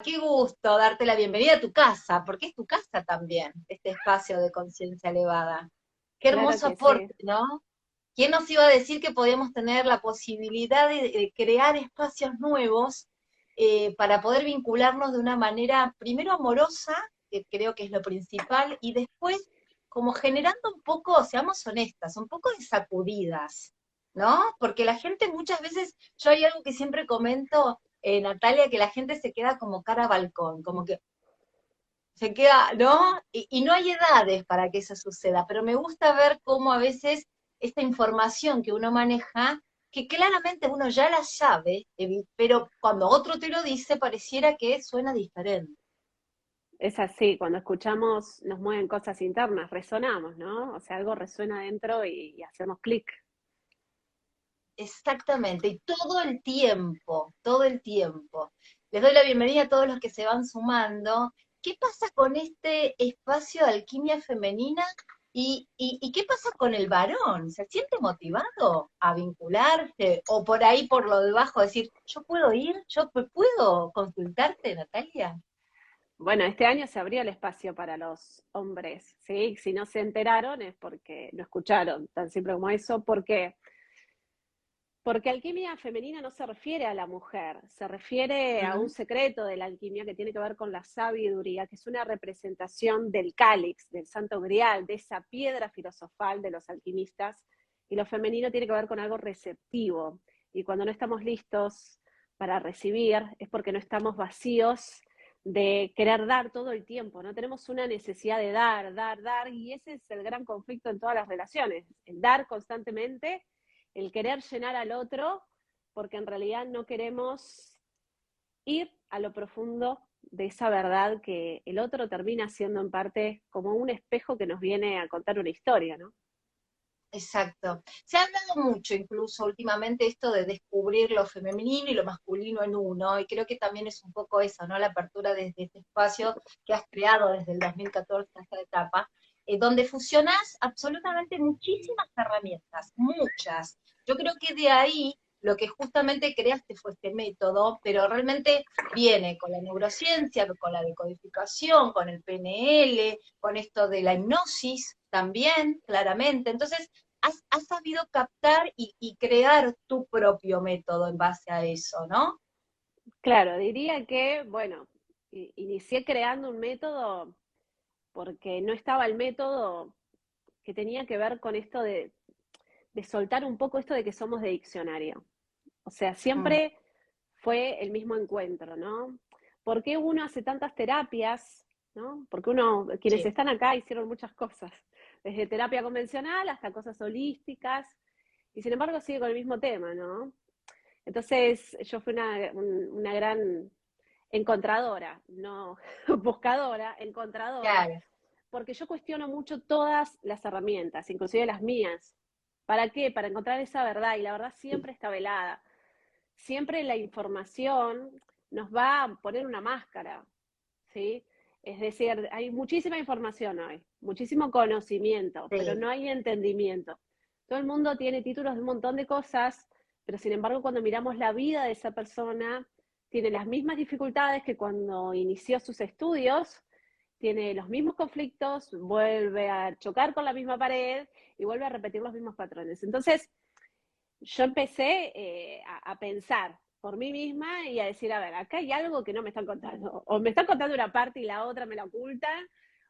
Qué gusto darte la bienvenida a tu casa, porque es tu casa también, este espacio de conciencia elevada. Qué Claro hermoso que sí. aporte, ¿no? ¿Quién nos iba a decir que podíamos tener la posibilidad de crear espacios nuevos para poder vincularnos de una manera, primero amorosa, que creo que es lo principal, y después como generando un poco, seamos honestas, un poco de sacudidas, ¿no? Porque la gente muchas veces, yo hay algo que siempre comento, Natalia, que la gente se queda como cara a balcón, como que se queda, ¿no? Y no hay edades para que eso suceda, pero me gusta ver cómo a veces esta información que uno maneja, que claramente uno ya la sabe, pero cuando otro te lo dice, pareciera que suena diferente. Es así, cuando escuchamos nos mueven cosas internas, resonamos, ¿no? O sea, algo resuena dentro y hacemos clic. Exactamente, y todo el tiempo, todo el tiempo. Les doy la bienvenida a todos los que se van sumando. ¿Qué pasa con este espacio de alquimia femenina y qué pasa con el varón? ¿Se siente motivado a vincularse? O por ahí, por lo debajo, decir, ¿yo puedo ir? ¿Yo puedo consultarte, Natalia? Bueno, este año se abrió el espacio para los hombres, ¿sí? Si no se enteraron es porque no escucharon, tan simple como eso. ¿Por qué? Porque alquimia femenina no se refiere a la mujer, se refiere a un Mm, secreto de la alquimia que tiene que ver con la sabiduría, que es una representación del cáliz, del santo grial, de esa piedra filosofal de los alquimistas, y lo femenino tiene que ver con algo receptivo. Y cuando no estamos listos para recibir es porque no estamos vacíos de querer dar todo el tiempo, no tenemos una necesidad de dar, dar, dar, y ese es el gran conflicto en todas las relaciones, el dar constantemente, el querer llenar al otro, porque en realidad no queremos ir a lo profundo de esa verdad que el otro termina siendo en parte como un espejo que nos viene a contar una historia, ¿no? exacto. Se ha hablado mucho incluso últimamente esto de descubrir lo femenino y lo masculino en uno, y creo que también es un poco eso, ¿no? La apertura desde este espacio que has creado desde el 2014 a esta etapa, donde fusionas absolutamente muchísimas herramientas, muchas. Yo creo que de ahí lo que justamente creaste fue este método, pero realmente viene con la neurociencia, con la decodificación, con el PNL, con esto de la hipnosis también, claramente. Entonces, has sabido captar y crear tu propio método en base a eso, ¿no? Claro, diría que, bueno, inicié creando un método porque no estaba el método que tenía que ver con esto de soltar un poco esto de que somos de diccionario. O sea, Mm, siempre fue el mismo encuentro, ¿no? ¿Por qué uno hace tantas terapias? ¿No? Porque quienes sí, están acá hicieron muchas cosas, desde terapia convencional hasta cosas holísticas, y sin embargo sigue con el mismo tema, ¿no? Entonces yo fui una gran encontradora, no buscadora, encontradora, claro, porque yo cuestiono mucho todas las herramientas, inclusive las mías. ¿Para qué? Para encontrar esa verdad, y la verdad siempre está velada. Siempre la información nos va a poner una máscara, ¿sí? Es decir, hay muchísima información hoy, muchísimo conocimiento, pero sí. no hay entendimiento. Todo el mundo tiene títulos de un montón de cosas, pero sin embargo cuando miramos la vida de esa persona, tiene las mismas dificultades que cuando inició sus estudios, tiene los mismos conflictos, vuelve a chocar con la misma pared y vuelve a repetir los mismos patrones. Entonces, yo empecé a pensar por mí misma y a decir, a ver, acá hay algo que no me están contando. O me están contando una parte y la otra me la ocultan,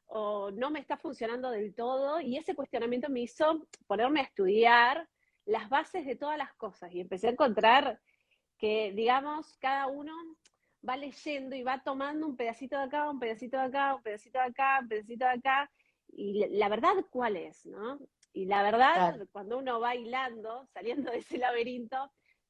o no me está funcionando del todo. Y ese cuestionamiento me hizo ponerme a estudiar las bases de todas las cosas. Y empecé a encontrar que, digamos, cada uno va leyendo y va tomando un pedacito de acá, un pedacito de acá, un pedacito de acá, un pedacito de acá, y la verdad, ¿cuál es? ¿No? Y la verdad, Claro. cuando uno va hilando, saliendo de ese laberinto,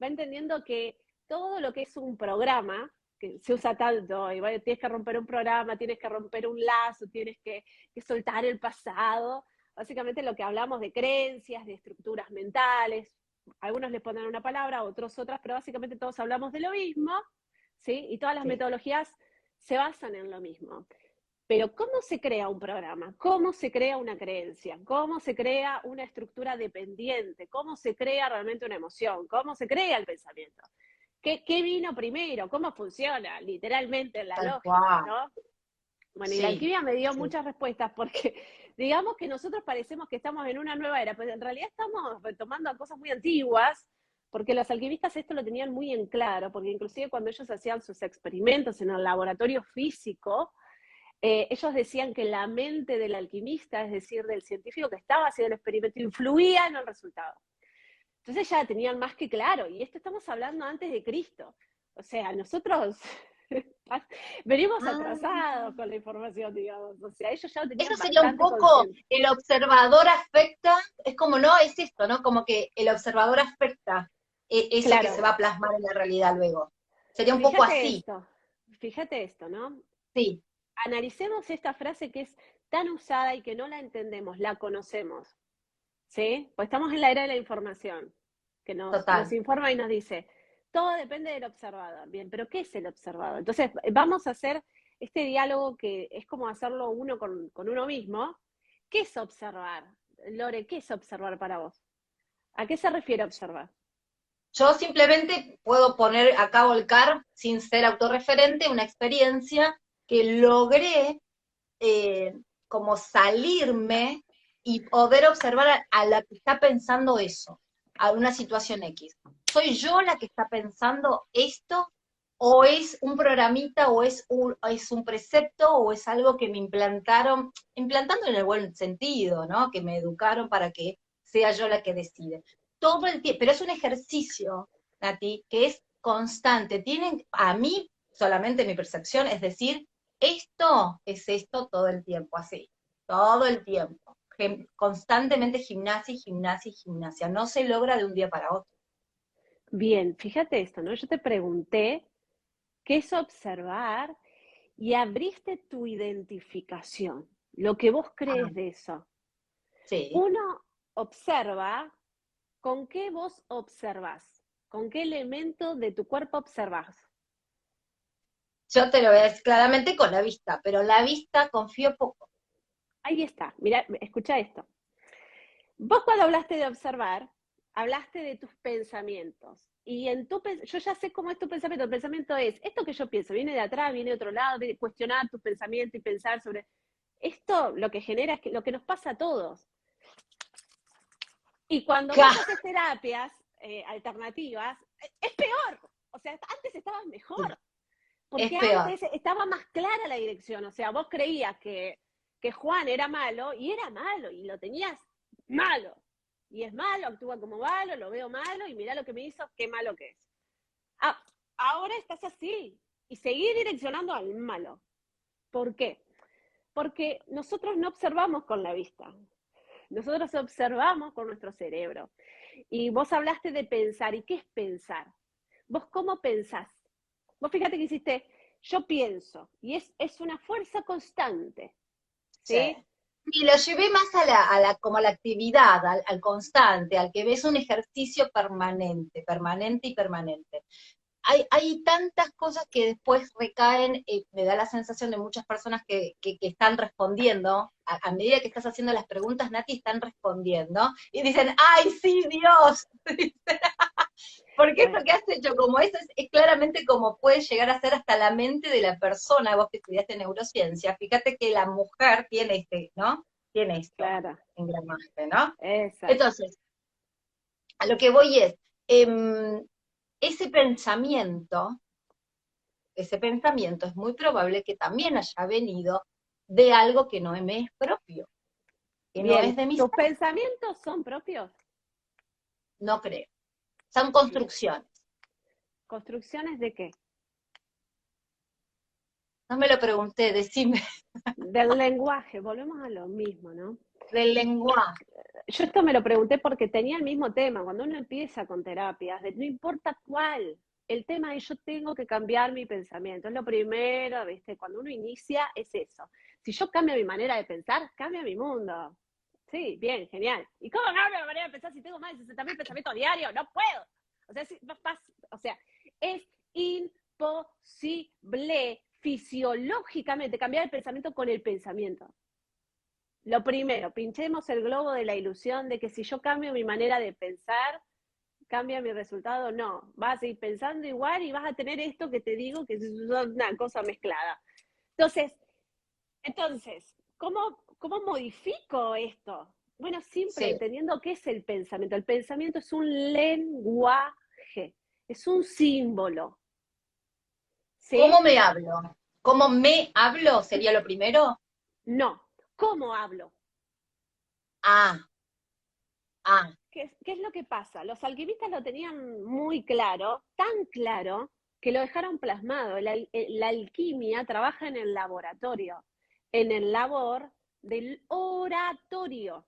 va entendiendo que todo lo que es un programa, que se usa tanto, y bueno, tienes que romper un programa, tienes que romper un lazo, tienes que soltar el pasado, básicamente lo que hablamos de creencias, de estructuras mentales, algunos le ponen una palabra, otros otras, pero básicamente todos hablamos de lo mismo, ¿sí? Y todas las Sí. metodologías se basan en lo mismo. Pero ¿cómo se crea un programa? ¿Cómo se crea una creencia? ¿Cómo se crea una estructura dependiente? ¿Cómo se crea realmente una emoción? ¿Cómo se crea el pensamiento? ¿Qué vino primero? ¿Cómo funciona? Literalmente en la Tal lógica, cual. ¿no? Bueno, y la Sí, alquimia me dio sí. muchas respuestas porque digamos que nosotros parecemos que estamos en una nueva era, pero en realidad estamos retomando cosas muy antiguas, porque los alquimistas esto lo tenían muy en claro, porque inclusive cuando ellos hacían sus experimentos en el laboratorio físico, ellos decían que la mente del alquimista, es decir, del científico que estaba haciendo el experimento, influía en el resultado. Entonces ya tenían más que claro, y esto estamos hablando antes de Cristo. O sea, nosotros venimos Ah, atrasados con la información, digamos. O sea, ellos ya lo eso tenían sería un bastante poco, consciente. el observador afecta, es como, no, es esto, ¿no? Como que el observador afecta eso que se Claro, va a plasmar en la realidad luego. Sería un poco fíjate así, esto, fíjate esto, ¿no? sí, Analicemos esta frase que es tan usada y que no la entendemos, la conocemos, ¿sí? Pues estamos en la era de la información, que nos total. informa y nos dice, todo depende del observador. Bien, pero ¿qué es el observador? Entonces, vamos a hacer este diálogo que es como hacerlo uno con uno mismo. ¿Qué es observar? Lore, ¿qué es observar para vos? ¿A qué se refiere observar? Yo simplemente puedo poner acá, volcar, sin ser autorreferente, una experiencia que logré eh, como salirme y poder observar a la que está pensando eso, a una situación X. ¿Soy yo la que está pensando esto? ¿O es un programita, es un precepto, o es algo que me implantaron, implantando en el buen sentido, ¿no? Que me educaron para que sea yo la que decide. Todo el tiempo, pero es un ejercicio, Nati, que es constante. Tienen, a mí, solamente mi percepción, es decir, esto es esto todo el tiempo, así, todo el tiempo. Constantemente gimnasia y gimnasia y gimnasia. No se logra de un día para otro. Bien, fíjate esto, ¿no? Yo te pregunté qué es observar y abriste tu identificación, lo que vos Ah, crees de eso. sí. Uno observa con qué vos observás, con qué elemento de tu cuerpo observás. Yo te lo voy a decir claramente con la vista, pero la vista confío poco. Ahí está, mira, escucha esto. Vos cuando hablaste de observar, hablaste de tus pensamientos. Y yo ya sé cómo es tu pensamiento. El pensamiento es, esto que yo pienso, viene de atrás, viene de otro lado, de cuestionar tus pensamientos y pensar sobre... Esto lo que genera es que, lo que nos pasa a todos. Y cuando vos haces terapias alternativas, es peor. O sea, antes estabas mejor. Es Porque peor. antes estaba más clara la dirección. O sea, vos creías que Juan era malo y lo tenías malo. Y es malo, actúa como malo, lo veo malo y mirá lo que me hizo, qué malo que es. Ah, ahora estás así y seguir direccionando al malo. ¿Por qué? Porque nosotros no observamos con la vista, nosotros observamos con nuestro cerebro. Y vos hablaste de pensar, ¿y qué es pensar? ¿Vos cómo pensás? Vos fíjate que hiciste, yo pienso, y es una fuerza constante, Sí. ¿sí? Y lo llevé más como a la actividad, al constante, al que ves un ejercicio permanente, permanente y permanente. Hay tantas cosas que después recaen, me da la sensación de muchas personas que están respondiendo, a medida que estás haciendo las preguntas, Nati, están respondiendo, y dicen, ¡ay, sí, Dios! Porque esto Bueno, que has hecho, como eso, es claramente como puede llegar a ser hasta la mente de la persona, vos que estudiaste neurociencia, fíjate que la mujer tiene ¿no? Tiene esto, claro, engramaje, ¿no? exacto. Entonces, a lo que voy es, ese pensamiento, ese pensamiento es muy probable que también haya venido de algo que no me es propio, que no es Bien, de mi ¿tus ser, pensamientos son propios? no creo. Son Bien. construcciones. ¿Construcciones de qué? No me lo pregunté, decime, Del lenguaje, volvemos a lo mismo, ¿no? del lenguaje. Yo esto me lo pregunté porque tenía el mismo tema. Cuando uno empieza con terapias, no importa cuál, el tema es yo tengo que cambiar mi pensamiento. Es lo primero, ¿viste? Cuando uno inicia es eso. Si yo cambio mi manera de pensar, cambia mi mundo. Sí, bien, genial. ¿Y cómo cambio la manera de pensar si tengo más de 60.000 pensamientos diarios? No puedo. O sea, o sea, es imposible fisiológicamente cambiar el pensamiento con el pensamiento. Lo primero, pinchemos el globo de la ilusión de que si yo cambio mi manera de pensar, ¿Cambia mi resultado? No. Vas a ir pensando igual y vas a tener esto que te digo que es una cosa mezclada. Entonces, ¿cómo modifico esto? Bueno, siempre Sí. entendiendo qué es el pensamiento. El pensamiento es un lenguaje, es un símbolo, ¿Cómo ¿sí? me hablo? ¿Cómo me hablo? ¿Sería lo primero? No. ¿Cómo hablo? Ah, ah, ¿Qué es lo que pasa? Los alquimistas lo tenían muy claro, tan claro, que lo dejaron plasmado. La alquimia trabaja en el laboratorio, en el labor del oratorio.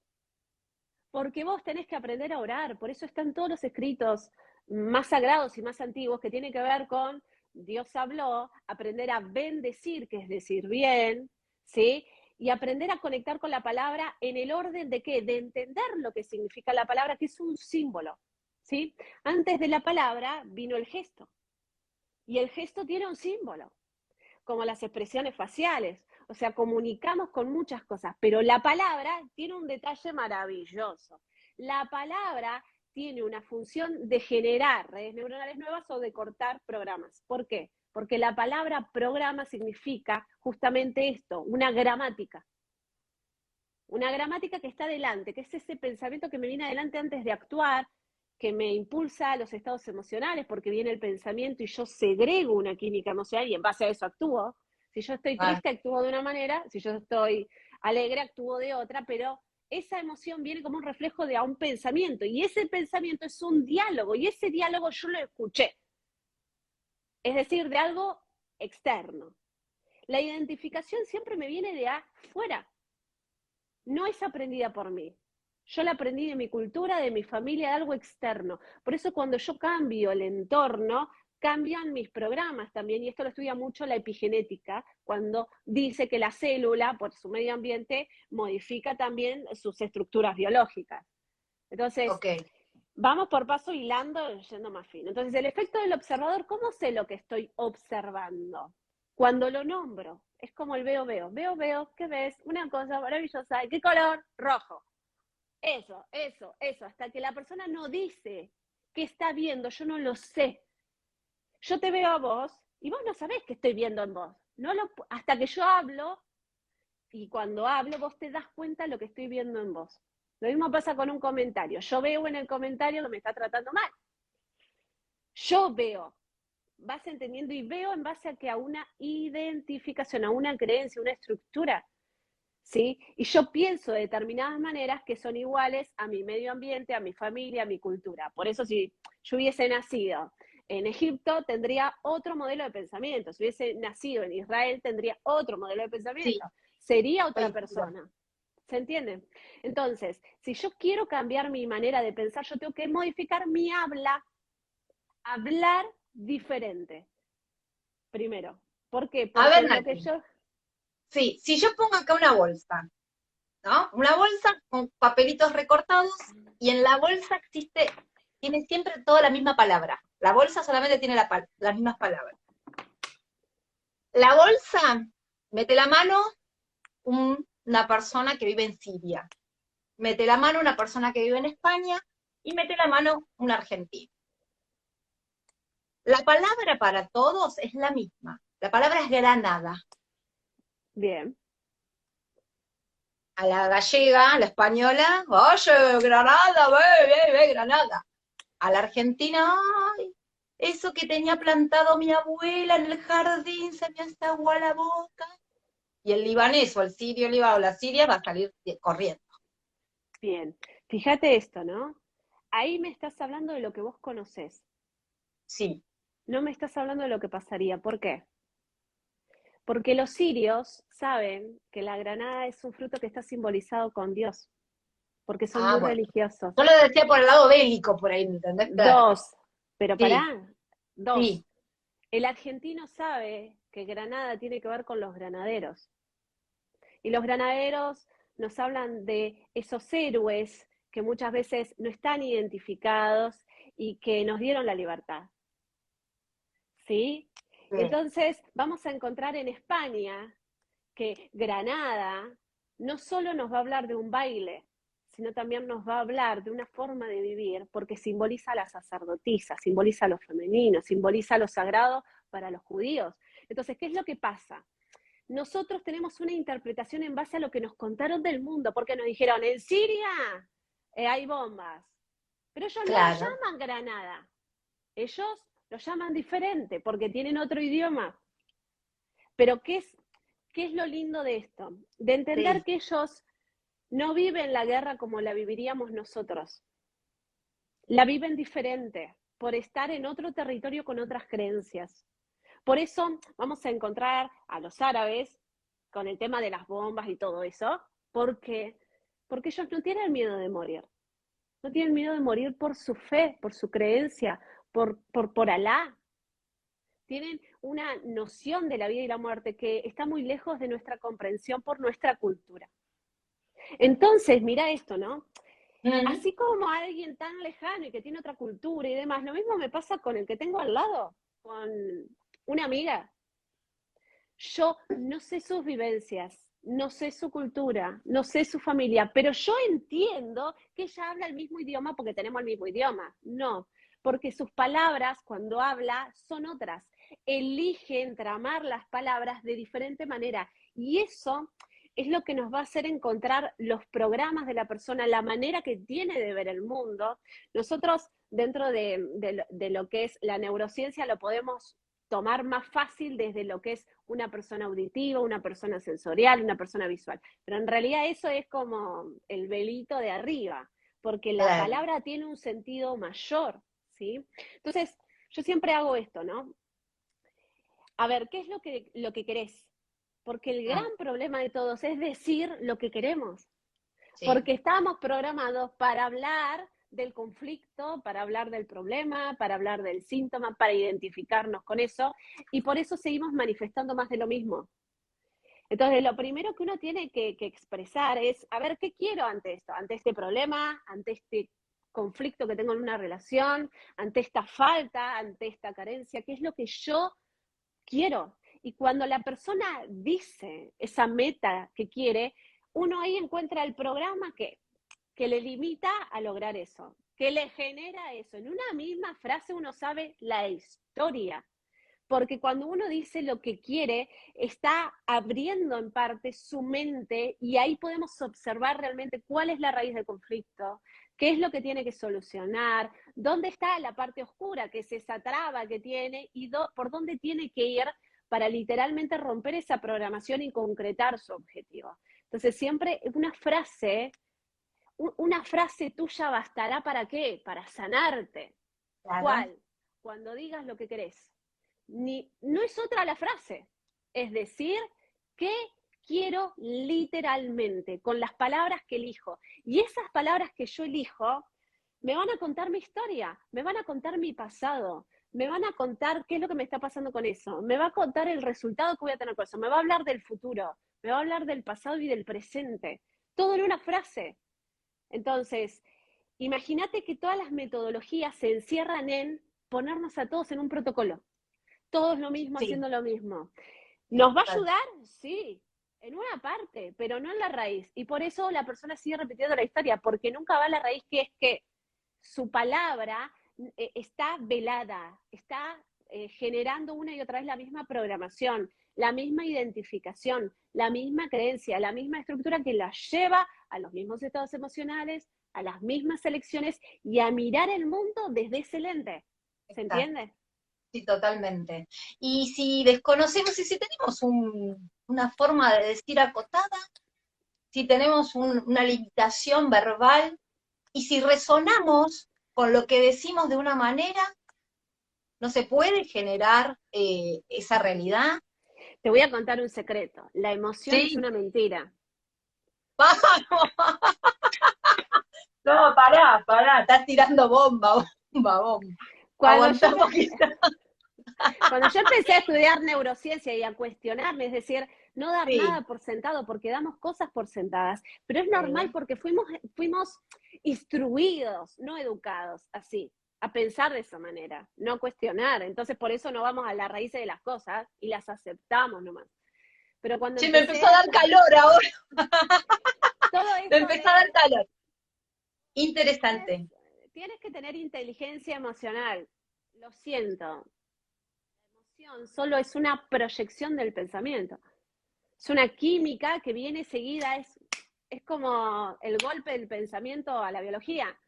Porque vos tenés que aprender a orar, por eso están todos los escritos más sagrados y más antiguos que tienen que ver con Dios habló, aprender a bendecir, que es decir bien, ¿sí? Y aprender a conectar con la palabra en el orden de qué, de entender lo que significa la palabra, que es un símbolo, ¿sí? Antes de la palabra vino el gesto, y el gesto tiene un símbolo, como las expresiones faciales. O sea, comunicamos con muchas cosas, pero la palabra tiene un detalle maravilloso. La palabra tiene una función de generar redes neuronales nuevas o de cortar programas. ¿Por qué? Porque la palabra programa significa justamente esto, una gramática que está adelante, que es ese pensamiento que me viene adelante antes de actuar, que me impulsa a los estados emocionales, porque viene el pensamiento y yo segrego una química emocional y en base a eso actúo. Si yo estoy ah, triste, actúo de una manera, si yo estoy alegre, actúo de otra, pero esa emoción viene como un reflejo de un pensamiento, y ese pensamiento es un diálogo, y ese diálogo yo lo escuché, es decir, de algo externo. La identificación siempre me viene de afuera, no es aprendida por mí. Yo la aprendí de mi cultura, de mi familia, de algo externo. Por eso cuando yo cambio el entorno, cambian mis programas también, y esto lo estudia mucho la epigenética, cuando dice que la célula, por su medio ambiente, modifica también sus estructuras biológicas. Entonces, ok. vamos por paso hilando, yendo más fino. Entonces, el efecto del observador, ¿cómo sé lo que estoy observando? Cuando lo nombro, es como el veo, ¿qué ves? Una cosa maravillosa, ¿qué color? Rojo. Eso, hasta que la persona no dice qué está viendo, yo no lo sé. Yo te veo a vos y vos no sabés qué estoy viendo en vos. Hasta que yo hablo, y cuando hablo vos te das cuenta de lo que estoy viendo en vos. Lo mismo pasa con un comentario. Yo veo en el comentario que me está tratando mal. Yo veo, vas entendiendo, y veo en base a una identificación, a una creencia, una estructura, ¿sí? Y yo pienso de determinadas maneras que son iguales a mi medio ambiente, a mi familia, a mi cultura. Por eso, si yo hubiese nacido en Egipto, tendría otro modelo de pensamiento. Si hubiese nacido en Israel, tendría otro modelo de Sí, pensamiento. Sería otra coincido. persona. ¿Se entiende? Entonces, si yo quiero cambiar mi manera de pensar, yo tengo que modificar mi hablar diferente, primero. ¿Por qué? A Porque ver, en lo que Nati. yo... Sí, si yo pongo acá una bolsa, ¿no? Una bolsa con papelitos recortados y en la bolsa tiene siempre toda la misma palabra. La bolsa solamente tiene las mismas palabras. La bolsa, mete la mano una persona que vive en Siria, mete la mano una persona que vive en España y mete la mano un argentino. La palabra para todos es la misma. La palabra es Granada. Bien, A la gallega, a la española, oye, Granada, ve, Granada. A la argentina, ay, eso que tenía plantado mi abuela en el jardín se me hace agua la boca. Y el libanés o el sirio o la siria va a salir corriendo. bien. Fíjate esto, ¿no? Ahí me estás hablando de lo que vos conocés. Sí. No me estás hablando de lo que pasaría. ¿Por qué? Porque los sirios saben que la granada es un fruto que está simbolizado con Dios, porque son Ah, muy bueno. religiosos. Yo lo decía por el lado bélico, por ahí, ¿me entendés? Claro. Dos, pero Sí, pará, dos. sí. El argentino sabe que Granada tiene que ver con los granaderos. Y los granaderos nos hablan de esos héroes que muchas veces no están identificados y que nos dieron la libertad. ¿Sí? Sí. Entonces, vamos a encontrar en España que Granada no solo nos va a hablar de un baile, sino también nos va a hablar de una forma de vivir, porque simboliza a la sacerdotisa, simboliza lo femenino, simboliza lo sagrado para los judíos. Entonces, ¿qué es lo que pasa? Nosotros tenemos una interpretación en base a lo que nos contaron del mundo, porque nos dijeron, en Siria hay bombas, pero ellos no lo Claro, llaman granada, ellos lo llaman diferente, porque tienen otro idioma. Pero ¿qué es lo lindo de esto? De entender sí, que ellos no viven la guerra como la viviríamos nosotros. La viven diferente, por estar en otro territorio con otras creencias. Por eso vamos a encontrar a los árabes con el tema de las bombas y todo eso, porque ellos no tienen miedo de morir. No tienen miedo de morir por su fe, por su creencia, por Alá. Tienen una noción de la vida y la muerte que está muy lejos de nuestra comprensión por nuestra cultura. Entonces, mira esto, ¿no? mm, Así como alguien tan lejano y que tiene otra cultura y demás, lo mismo me pasa con el que tengo al lado, con una amiga. Yo no sé sus vivencias, no sé su cultura, no sé su familia, pero yo entiendo que ella habla el mismo idioma porque tenemos el mismo idioma. No, porque sus palabras cuando habla son otras. Elige entramar las palabras de diferente manera y eso es lo que nos va a hacer encontrar los programas de la persona, la manera que tiene de ver el mundo. Nosotros, dentro de lo que es la neurociencia, lo podemos tomar más fácil desde lo que es una persona auditiva, una persona sensorial, una persona visual. Pero en realidad eso es como el velito de arriba, porque la claro, palabra tiene un sentido mayor, ¿sí? Entonces, yo siempre hago esto, ¿no? A ver, ¿qué es lo que querés? Porque el ah, gran problema de todos es decir lo que queremos, sí, porque estamos programados para hablar del conflicto, para hablar del problema, para hablar del síntoma, para identificarnos con eso, y por eso seguimos manifestando más de lo mismo. Entonces, lo primero que uno tiene que expresar es, a ver, ¿qué quiero ante esto? Ante este problema, ante este conflicto que tengo en una relación, ante esta falta, ante esta carencia, ¿qué es lo que yo quiero? Y cuando la persona dice esa meta que quiere, uno ahí encuentra el programa que le limita a lograr eso, que le genera eso. En una misma frase uno sabe la historia, porque cuando uno dice lo que quiere, está abriendo en parte su mente y ahí podemos observar realmente cuál es la raíz del conflicto, qué es lo que tiene que solucionar, dónde está la parte oscura, que es esa traba que tiene y por dónde tiene que ir para literalmente romper esa programación y concretar su objetivo. Entonces siempre una frase tuya bastará para qué, para sanarte. claro, ¿Cuál? Cuando digas lo que querés. No es otra la frase, es decir, ¿qué quiero literalmente? Con las palabras que elijo. Y esas palabras que yo elijo me van a contar mi historia, me van a contar mi pasado, me van a contar qué es lo que me está pasando con eso, me va a contar el resultado que voy a tener con eso, me va a hablar del futuro, me va a hablar del pasado y del presente. Todo en una frase. Entonces, imagínate que todas las metodologías se encierran en ponernos a todos en un protocolo, todos lo mismo, sí, haciendo lo mismo. sí, ¿Nos va a total. ayudar? Sí, en una parte, pero no en la raíz. Y por eso la persona sigue repitiendo la historia, porque nunca va a la raíz, que es que su palabra está velada, está generando una y otra vez la misma programación, la misma identificación, la misma creencia, la misma estructura que la lleva a los mismos estados emocionales, a las mismas elecciones y a mirar el mundo desde ese lente. ¿Se Exacto, entiende? sí, totalmente. Y si desconocemos y si tenemos una forma de decir acotada, si tenemos una limitación verbal y si resonamos con lo que decimos de una manera, no se puede generar esa realidad. Te voy a contar un secreto. La emoción es Sí, una mentira. vamos. No, pará, estás tirando bomba, bomba, bomba. Cuando yo, Aguantá un poquito. cuando yo empecé a estudiar neurociencia y a cuestionarme, es decir, no dar Sí, nada por sentado, porque damos cosas por sentadas, pero es normal sí, porque fuimos instruidos, no educados, así, a pensar de esa manera, no a cuestionar. Entonces, por eso no vamos a la raíz de las cosas y las aceptamos nomás. Pero cuando sí, me empecé empezó a dar calor ahora, todo me esto empezó a dar calor. Interesante. Tienes que tener inteligencia emocional. Lo siento. La emoción solo es una proyección del pensamiento. Es una química que viene seguida, es como el golpe del pensamiento a la biología.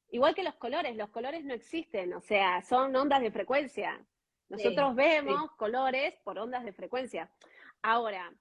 Igual que los colores no existen, o sea, son ondas de frecuencia. Sí, Nosotros sí, vemos colores por ondas de frecuencia. Ahora,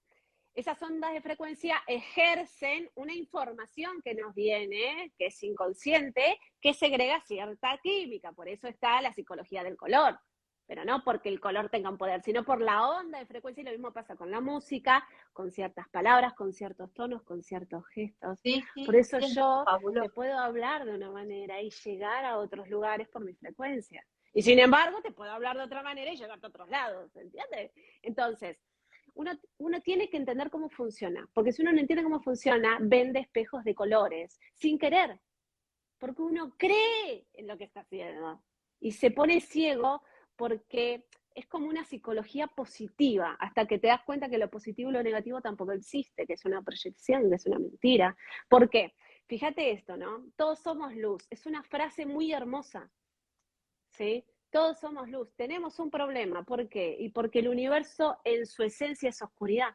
esas ondas de frecuencia ejercen una información que nos viene, que es inconsciente, que segrega cierta química. Por eso está la psicología del color. Pero no porque el color tenga un poder, sino por la onda de frecuencia. Y lo mismo pasa con la música, con ciertas palabras, con ciertos tonos, con ciertos gestos. sí, Por sí, eso sí, yo te fabuloso. puedo hablar de una manera y llegar a otros lugares por mi frecuencia. Y sin embargo, te puedo hablar de otra manera y llegar a otros lados, ¿entiendes? Entonces, uno tiene que entender cómo funciona, porque si uno no entiende cómo funciona, vende espejos de colores, sin querer, porque uno cree en lo que está haciendo y se pone ciego porque es como una psicología positiva, hasta que te das cuenta que lo positivo y lo negativo tampoco existe, que es una proyección, que es una mentira. ¿Por qué? Fíjate esto, ¿no? Todos somos luz, es una frase muy hermosa, ¿sí? Todos somos luz, tenemos un problema, ¿por qué? Y porque el universo en su esencia es oscuridad.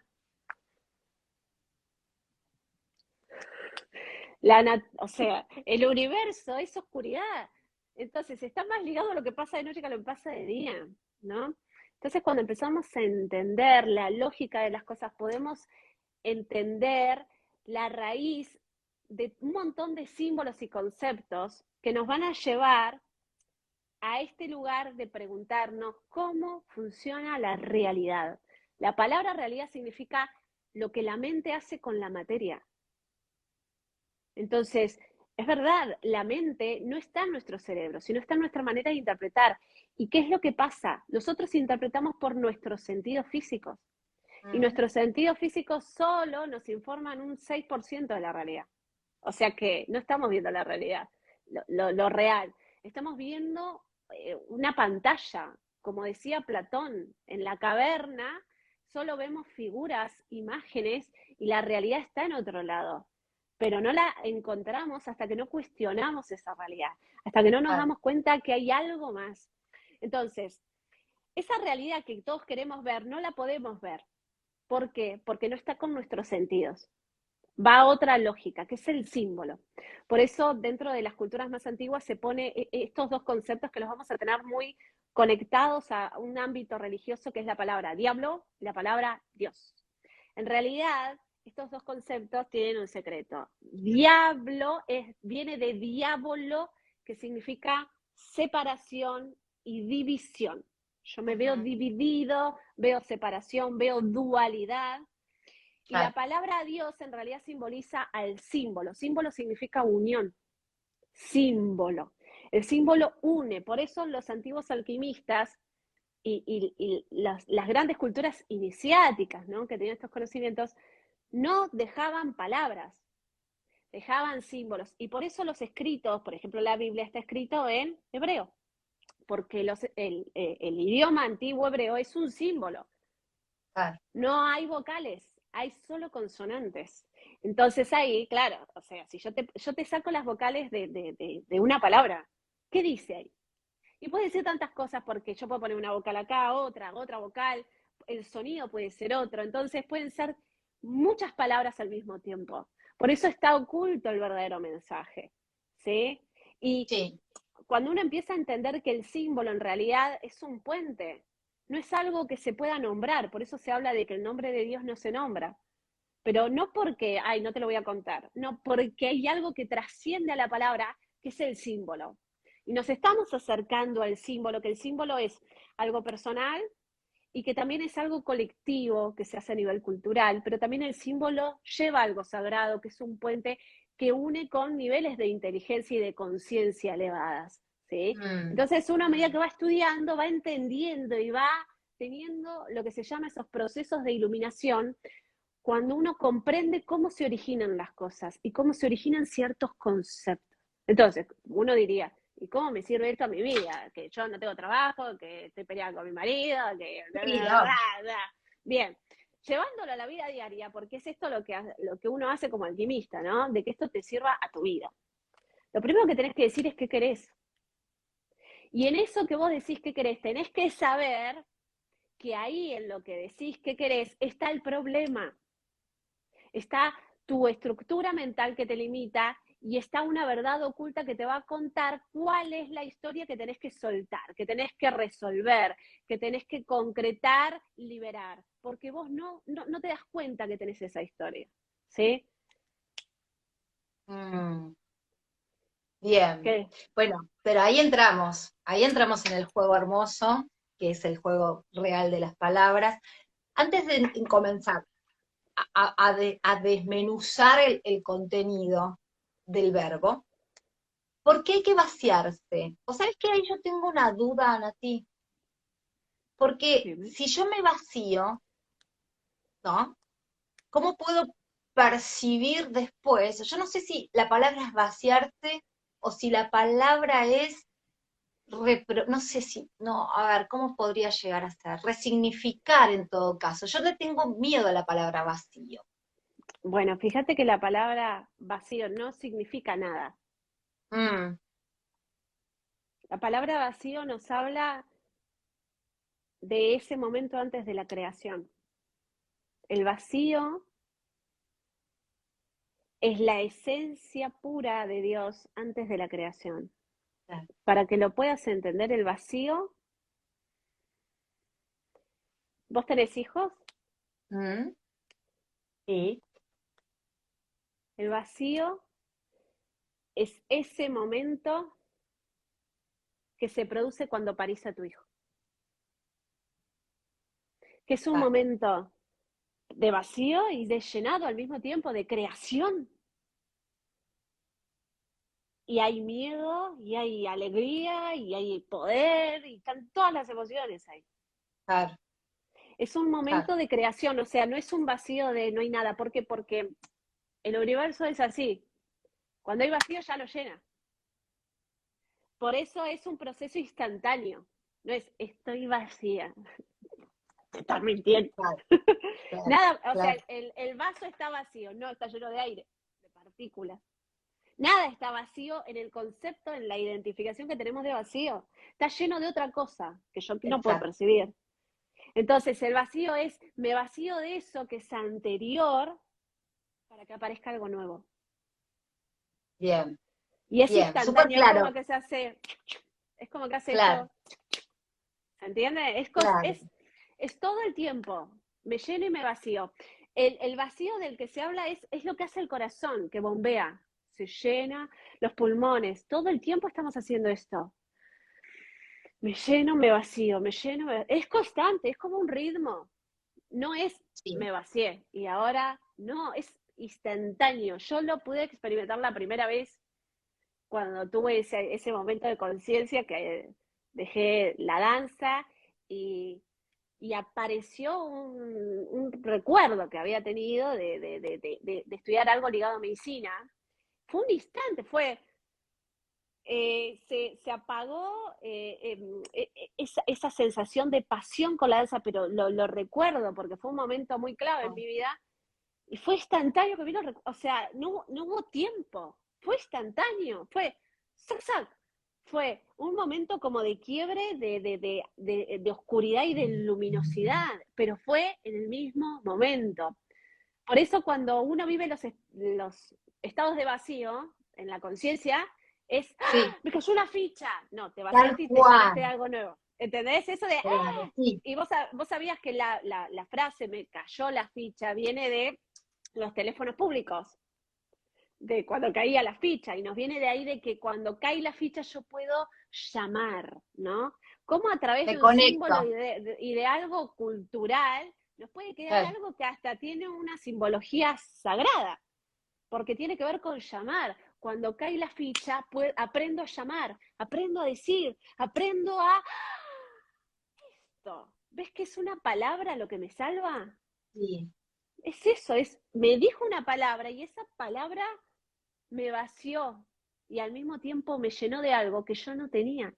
O sea, el universo es oscuridad. Entonces, está más ligado a lo que pasa de noche que a lo que pasa de día, ¿no? Entonces, cuando empezamos a entender la lógica de las cosas, podemos entender la raíz de un montón de símbolos y conceptos que nos van a llevar a este lugar de preguntarnos cómo funciona la realidad. La palabra realidad significa lo que la mente hace con la materia. Entonces, es verdad, la mente no está en nuestro cerebro, sino está en nuestra manera de interpretar. ¿Y qué es lo que pasa? Nosotros interpretamos por nuestros sentidos físicos. Y Mm, nuestros sentidos físicos solo nos informan un 6% de la realidad. O sea que no estamos viendo la realidad, lo real. Estamos viendo una pantalla, como decía Platón, en la caverna solo vemos figuras, imágenes, y la realidad está en otro lado. Pero no la encontramos hasta que no cuestionamos esa realidad, hasta que no nos claro, damos cuenta que hay algo más. Entonces, esa realidad que todos queremos ver, no la podemos ver. ¿Por qué? Porque no está con nuestros sentidos. Va a otra lógica, que es el símbolo. Por eso, dentro de las culturas más antiguas se pone estos dos conceptos que los vamos a tener muy conectados a un ámbito religioso, que es la palabra diablo y la palabra Dios. En realidad, estos dos conceptos tienen un secreto. Diablo viene de diabolo, que significa separación y división. Yo me veo ujú, dividido, veo separación, veo dualidad. Y la claro, palabra Dios en realidad simboliza al símbolo. Símbolo significa unión. Símbolo. El símbolo une. Por eso los antiguos alquimistas y las grandes culturas iniciáticas, ¿no?, que tenían estos conocimientos, no dejaban palabras, dejaban símbolos. Y por eso los escritos, por ejemplo, la Biblia está escrito en hebreo, porque el idioma antiguo hebreo es un símbolo. claro. No hay vocales, hay solo consonantes. Entonces ahí, claro, o sea, si yo te saco las vocales de una palabra, ¿qué dice ahí? Y puede decir tantas cosas porque yo puedo poner una vocal acá, otra vocal, el sonido puede ser otro, entonces pueden ser muchas palabras al mismo tiempo. Por eso está oculto el verdadero mensaje, ¿sí? Y Sí, cuando uno empieza a entender que el símbolo en realidad es un puente, no es algo que se pueda nombrar, por eso se habla de que el nombre de Dios no se nombra, pero no porque, ay, no te lo voy a contar, no, porque hay algo que trasciende a la palabra, que es el símbolo. Y nos estamos acercando al símbolo, que el símbolo es algo personal y que también es algo colectivo que se hace a nivel cultural, pero también el símbolo lleva algo sagrado, que es un puente que une con niveles de inteligencia y de conciencia elevadas, ¿sí? mm, Entonces uno a medida que mm, va estudiando va entendiendo y va teniendo lo que se llama esos procesos de iluminación cuando uno comprende cómo se originan las cosas y cómo se originan ciertos conceptos. Entonces, uno diría, ¿y cómo me sirve esto a mi vida? Que yo no tengo trabajo, que estoy peleando con mi marido, que... sí, no, Bien, llevándolo a la vida diaria, porque es esto lo que uno hace como alquimista, ¿no? De que esto te sirva a tu vida. Lo primero que tenés que decir es qué querés. Y en eso que vos decís qué querés, tenés que saber que ahí en lo que decís qué querés está el problema. Está tu estructura mental que te limita y está una verdad oculta que te va a contar cuál es la historia que tenés que soltar, que tenés que resolver, que tenés que concretar, liberar, porque vos no te das cuenta que tenés esa historia, ¿sí? Mm, bien. ¿Qué? Bueno, pero ahí entramos en el juego hermoso, que es el juego real de las palabras. Antes de comenzar a desmenuzar el contenido del verbo, ¿por qué hay que vaciarse? ¿O sabes que ahí yo tengo una duda, Nati? Porque Dime. si yo me vacío, ¿no? ¿Cómo puedo percibir después? Yo no sé si la palabra es vaciarse o si la palabra es, no sé si, no, a ver, ¿cómo podría llegar a ser? Resignificar en todo caso. Yo le tengo miedo a la palabra vacío. Bueno, fíjate que la palabra vacío no significa nada. Mm, La palabra vacío nos habla de ese momento antes de la creación. El vacío es la esencia pura de Dios antes de la creación. claro. Para que lo puedas entender, el vacío, ¿vos tenés hijos? Mm, sí, El vacío es ese momento que se produce cuando parís a tu hijo, que es un claro, momento de vacío y de llenado al mismo tiempo, de creación. Y hay miedo, y hay alegría, y hay poder, y están todas las emociones ahí. claro, Es un claro. momento de creación, o sea, no es un vacío de no hay nada. ¿Por qué? Porque el universo es así. Cuando hay vacío ya lo llena. Por eso es un proceso instantáneo. No es estoy vacía. Te estás mintiendo. Claro, claro, Nada, o sea, claro, el vaso está vacío, no, está lleno de aire, de partículas. Nada está vacío en el concepto, en la identificación que tenemos de vacío. Está lleno de otra cosa que yo no puedo exacto. percibir. Entonces, el vacío es, me vacío de eso que es anterior para que aparezca algo nuevo. Bien, Y es bien, súper instantáneo, es como claro, que se hace, es como que hace claro, esto, ¿se entiende? claro. Es todo el tiempo, me lleno y me vacío. El vacío del que se habla es lo que hace el corazón, que bombea, se llena, los pulmones, todo el tiempo estamos haciendo esto. Me lleno, me vacío, me lleno, es constante, es como un ritmo. No es Sí, me vacié y ahora no, es instantáneo. Yo lo pude experimentar la primera vez cuando tuve ese momento de conciencia que dejé la danza y, y apareció un recuerdo que había tenido de estudiar algo ligado a medicina. Fue un instante, se apagó esa sensación de pasión con la danza, pero lo recuerdo porque fue un momento muy clave en mi vida y fue instantáneo que vino, o sea, no hubo tiempo, fue instantáneo, fue sac, sac. Fue un momento como de quiebre, de oscuridad y de luminosidad, pero fue en el mismo momento. Por eso cuando uno vive los estados de vacío en la conciencia, es, ¡ah! sí, Me cayó una ficha. No, te tal vaciaste y te llenaste cual. de algo nuevo. ¿Entendés? Eso de, Claro, ¡ah! sí, Y vos sabías que la frase me cayó la ficha viene de los teléfonos públicos, de cuando caía la ficha, y nos viene de ahí de que cuando cae la ficha yo puedo llamar, ¿no? Cómo a través me de un símbolo conecto. y de algo cultural nos puede quedar Claro, algo que hasta tiene una simbología sagrada, porque tiene que ver con llamar. Cuando cae la ficha, aprendo a llamar, aprendo a decir, aprendo a esto. ¿Ves que es una palabra lo que me salva? sí. Es eso, me dijo una palabra y esa palabra me vació y al mismo tiempo me llenó de algo que yo no tenía.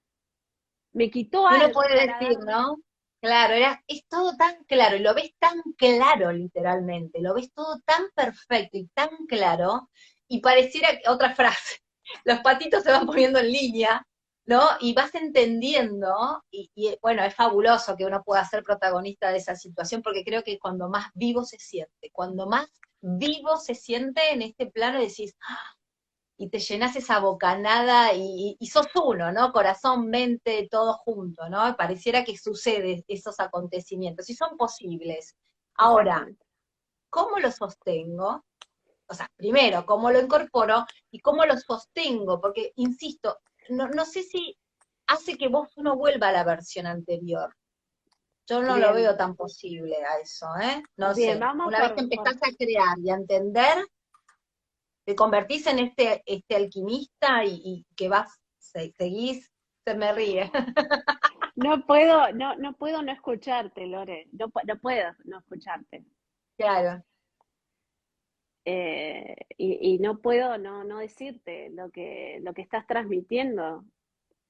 Me quitó Y uno algo puede para decir, darme. ¿no? Claro, es todo tan claro, y lo ves tan claro literalmente, lo ves todo tan perfecto y tan claro, y pareciera otra frase. los patitos se van poniendo en línea, ¿no? Y vas entendiendo, bueno, es fabuloso que uno pueda ser protagonista de esa situación, porque creo que cuando más vivo se siente, cuando más vivo se siente en este plano, decís, ¡ah! Y te llenas esa bocanada y sos uno, ¿no? Corazón, mente, todo junto, ¿no? Pareciera que sucede esos acontecimientos y son posibles. Ahora, Exactamente. ¿cómo lo sostengo? O sea, primero, cómo lo incorporo y cómo lo sostengo, porque, insisto, no sé si hace que vos no vuelva a la versión anterior. Yo no lo Bien, veo tan posible a eso, ¿eh? No bien, sé. vamos Una vez que empezás a crear y a entender, te convertís en este alquimista y que vas, seguís, se me ríe. no puedo no escucharte, Lore, no puedo no escucharte. Claro, Y no puedo no decirte lo que estás transmitiendo,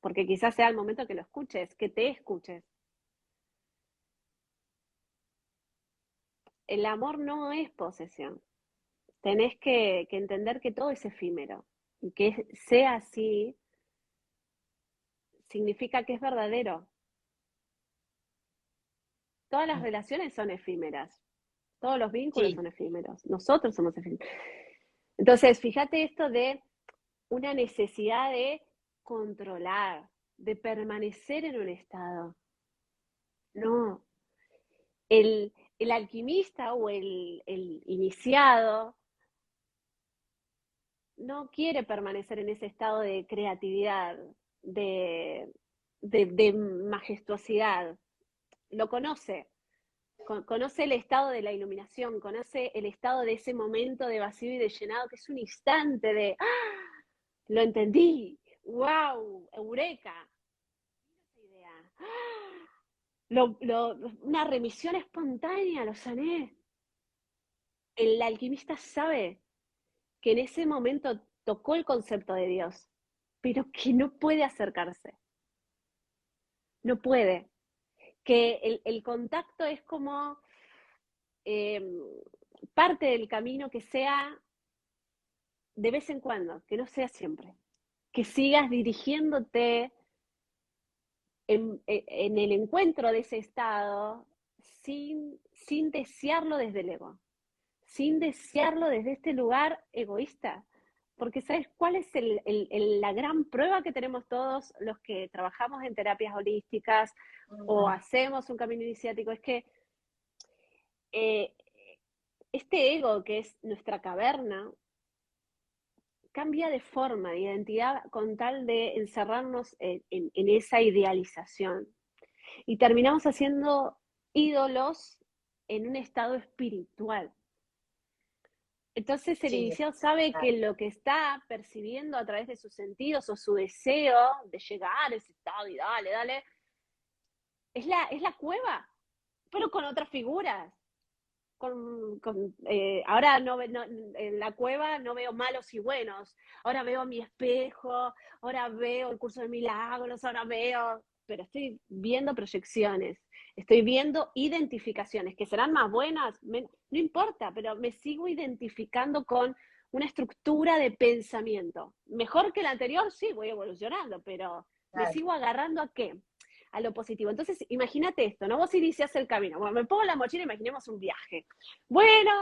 porque quizás sea el momento que lo escuches, que te escuches. El amor no es posesión. Tenés que entender que todo es efímero y que sea así significa que es verdadero. Todas las relaciones son efímeras, todos los vínculos sí, son efímeros, nosotros somos efímeros. Entonces, fíjate esto de una necesidad de controlar, de permanecer en un estado. No, el alquimista o el iniciado no quiere permanecer en ese estado de creatividad, de, de majestuosidad. Lo conoce, conoce el estado de la iluminación, conoce el estado de ese momento de vacío y de llenado, que es un instante de, ¡ah! Lo entendí, wow, eureka, idea. ¡Ah! Una remisión espontánea, lo sané. El alquimista sabe que en ese momento tocó el concepto de Dios, pero que no puede acercarse, no puede. Que el contacto es como eh, parte del camino que sea de vez en cuando, que no sea siempre. Que sigas dirigiéndote en el encuentro de ese estado sin desearlo desde el ego, sin desearlo desde este lugar egoísta. Porque ¿sabes cuál es la gran prueba que tenemos todos los que trabajamos en terapias holísticas o hacemos un camino iniciático? Es que eh, este ego que es nuestra caverna cambia de forma, de identidad, con tal de encerrarnos en esa idealización. Y terminamos haciendo ídolos en un estado espiritual. Entonces el sí, iniciado sabe que lo que está percibiendo a través de sus sentidos o su deseo de llegar a ese estado y dale, dale, es la cueva, pero con otras figuras. Ahora en la cueva no veo malos y buenos, ahora veo mi espejo, ahora veo el curso de milagros, ahora veo, pero estoy viendo proyecciones, estoy viendo identificaciones, que serán más buenas, no importa, pero me sigo identificando con una estructura de pensamiento. Mejor que la anterior, sí, voy evolucionando, pero me claro. sigo agarrando a qué, a lo positivo. Entonces, imagínate esto, ¿no? Vos iniciás el camino. Bueno, me pongo la mochila, imaginemos un viaje. Bueno,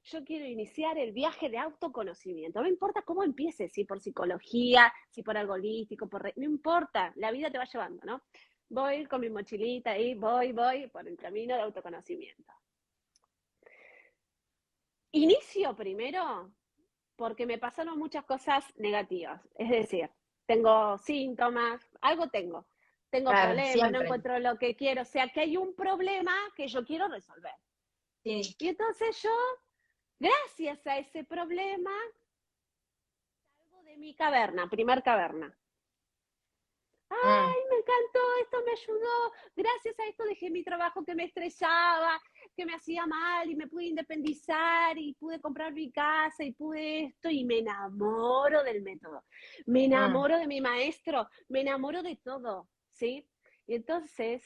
yo quiero iniciar el viaje de autoconocimiento. No importa cómo empieces, si por psicología, si por algo holístico, no importa, la vida te va llevando, ¿no? Voy con mi mochilita y voy por el camino de autoconocimiento. Inicio primero porque me pasaron muchas cosas negativas. Es decir, tengo síntomas, algo tengo. Tengo Claro, problemas, no siempre. encuentro lo que quiero. O sea, que hay un problema que yo quiero resolver. Sí. Y entonces yo, gracias a ese problema, salgo de mi caverna, primer caverna. Mm, Ay, me encantó, esto me ayudó. Gracias a esto dejé mi trabajo que me estresaba, que me hacía mal y me pude independizar y pude comprar mi casa y pude esto y me enamoro del método. Me mm. enamoro de mi maestro, me enamoro de todo, ¿sí? Y entonces,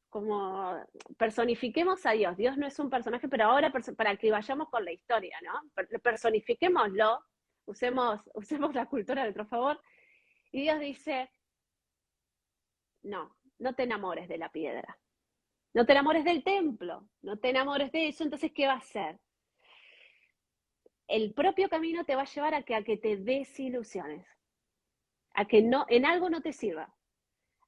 como personifiquemos a Dios. Dios no es un personaje, pero ahora para que vayamos con la historia, ¿no? Personifiquémoslo usemos la cultura a nuestro favor. Y Dios dice, no te enamores de la piedra, no te enamores del templo, no te enamores de eso. Entonces, ¿qué va a hacer? El propio camino te va a llevar a que te desilusiones, a que no, en algo no te sirva,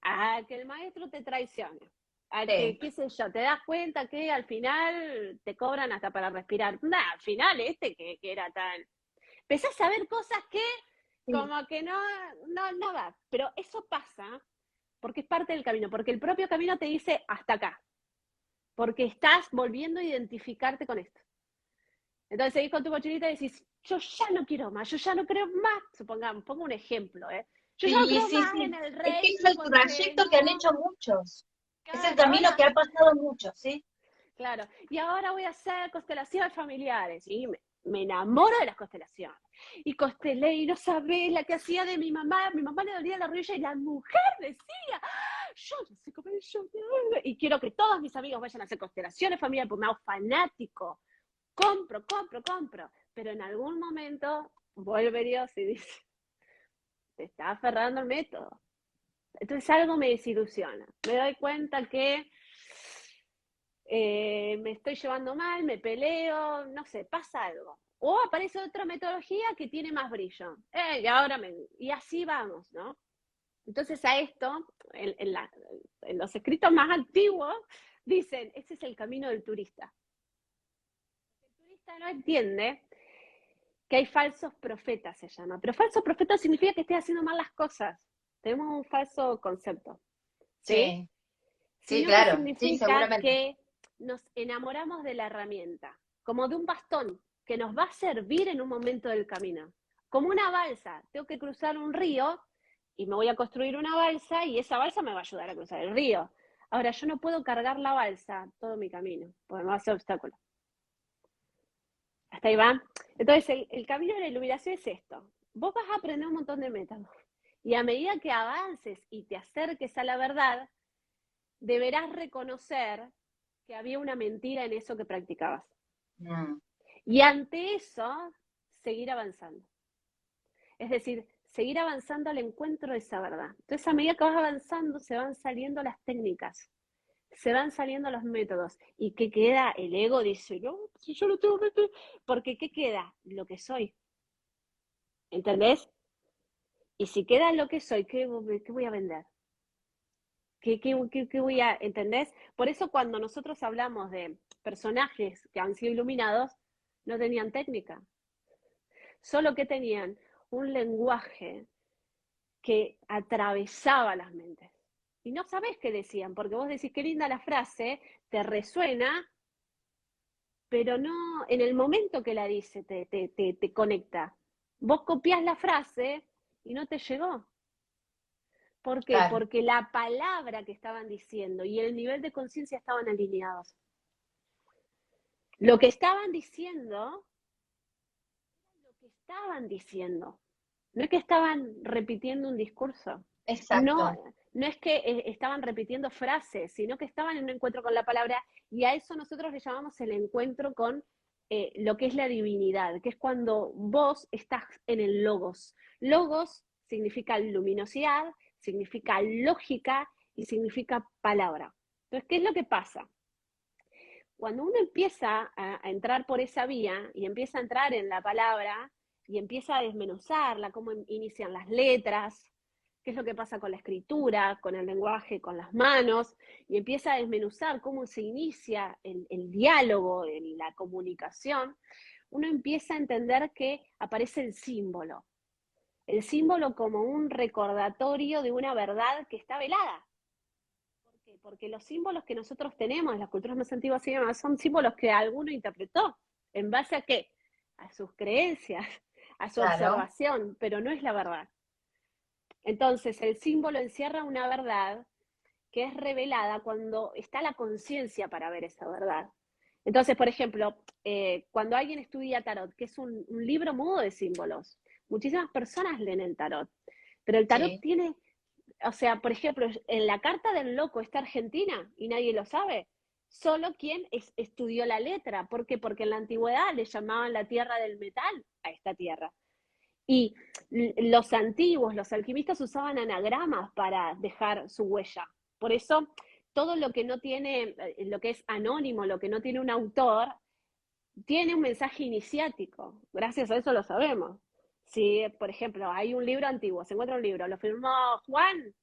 a que el maestro te traicione, a que, Sí, qué sé yo, te das cuenta que al final te cobran hasta para respirar. Nah, al final que era tan... Empezás a ver cosas que sí. como que no va. Pero eso pasa porque es parte del camino, porque el propio camino te dice hasta acá, porque estás volviendo a identificarte con esto. Entonces seguís con tu mochilita y decís, yo ya no quiero más, yo ya no creo más, supongamos, pongo un ejemplo, yo ya no Sí, creo sí, más en sí. el Es que es Reiki el porque trayecto que han no, hecho muchos. Es el claro, camino ahora, que ha pasado muchos, ¿sí? claro, y ahora voy a hacer constelaciones familiares, y me enamoro de las constelaciones. Y constelé, y no sabés la que hacía de mi mamá le dolía la rodilla y la mujer decía, yo no sé cómo yo, y quiero que todos mis amigos vayan a hacer constelaciones familiares, porque me hago fanático, compro, pero en algún momento vuelve Dios y dice, te está aferrando al método. Entonces algo me desilusiona, me doy cuenta que me estoy llevando mal, me peleo, no sé, pasa algo. O aparece otra metodología que tiene más brillo. Y así vamos, ¿no? Entonces a esto, en los escritos más antiguos, dicen, ese es el camino del turista. El turista no entiende que hay falsos profetas, se llama. Pero falso profeta significa que estés haciendo mal las cosas. Tenemos un falso concepto, ¿sí? Sí, sí, Sino que claro, sí, significa seguramente. que nos enamoramos de la herramienta, como de un bastón que nos va a servir en un momento del camino. Como una balsa, tengo que cruzar un río y me voy a construir una balsa y esa balsa me va a ayudar a cruzar el río. Ahora, yo no puedo cargar la balsa todo mi camino, porque me va a hacer obstáculo. Hasta ahí va. Entonces, el camino de la iluminación es esto. Vos vas a aprender un montón de métodos. Y a medida que avances y te acerques a la verdad, deberás reconocer que había una mentira en eso que practicabas. Mm, Y ante eso, seguir avanzando. Es decir, seguir avanzando al encuentro de esa verdad. Entonces, a medida que vas avanzando, se van saliendo las técnicas, se van saliendo los métodos. ¿Y qué queda? El ego dice, no, si yo no tengo método. Porque ¿qué queda? Lo que soy. ¿Entendés? Y si queda lo que soy, ¿qué voy a vender? ¿Qué voy a, entendés? Por eso cuando nosotros hablamos de personajes que han sido iluminados, no tenían técnica, solo que tenían un lenguaje que atravesaba las mentes. Y no sabés qué decían, porque vos decís, qué linda la frase, te resuena, pero no, en el momento que la dice te conecta. Vos copias la frase y no te llegó. ¿Por qué? claro. Porque la palabra que estaban diciendo y el nivel de conciencia estaban alineados. Lo que estaban diciendo, lo que estaban diciendo. No es que estaban repitiendo un discurso. No, Exacto. no es que estaban repitiendo frases, sino que estaban en un encuentro con la palabra y a eso nosotros le llamamos el encuentro con lo que es la divinidad, que es cuando vos estás en el logos. Logos significa luminosidad, significa lógica y significa palabra. Entonces, ¿qué es lo que pasa? Cuando uno empieza a entrar por esa vía y empieza a entrar en la palabra y empieza a desmenuzarla, cómo inician las letras, qué es lo que pasa con la escritura, con el lenguaje, con las manos, y empieza a desmenuzar cómo se inicia el diálogo, la comunicación, uno empieza a entender que aparece el símbolo como un recordatorio de una verdad que está velada. ¿Por qué? Porque los símbolos que nosotros tenemos en las culturas más antiguas y demás son símbolos que alguno interpretó. ¿En base a qué? A sus creencias, a su Claro, observación, pero no es la verdad. Entonces, el símbolo encierra una verdad que es revelada cuando está la conciencia para ver esa verdad. Entonces, por ejemplo, cuando alguien estudia tarot, que es un libro mudo de símbolos, muchísimas personas leen el tarot, pero el tarot sí. tiene, o sea, por ejemplo, en la carta del loco está Argentina y nadie lo sabe. Solo quien estudió la letra. ¿Por qué? Porque en la antigüedad le llamaban la tierra del metal a esta tierra. Y los antiguos, los alquimistas usaban anagramas para dejar su huella. Por eso, todo lo que no tiene, lo que es anónimo, lo que no tiene un autor, tiene un mensaje iniciático. Gracias a eso lo sabemos. Si, por ejemplo, hay un libro antiguo, se encuentra un libro, lo firmó Juan,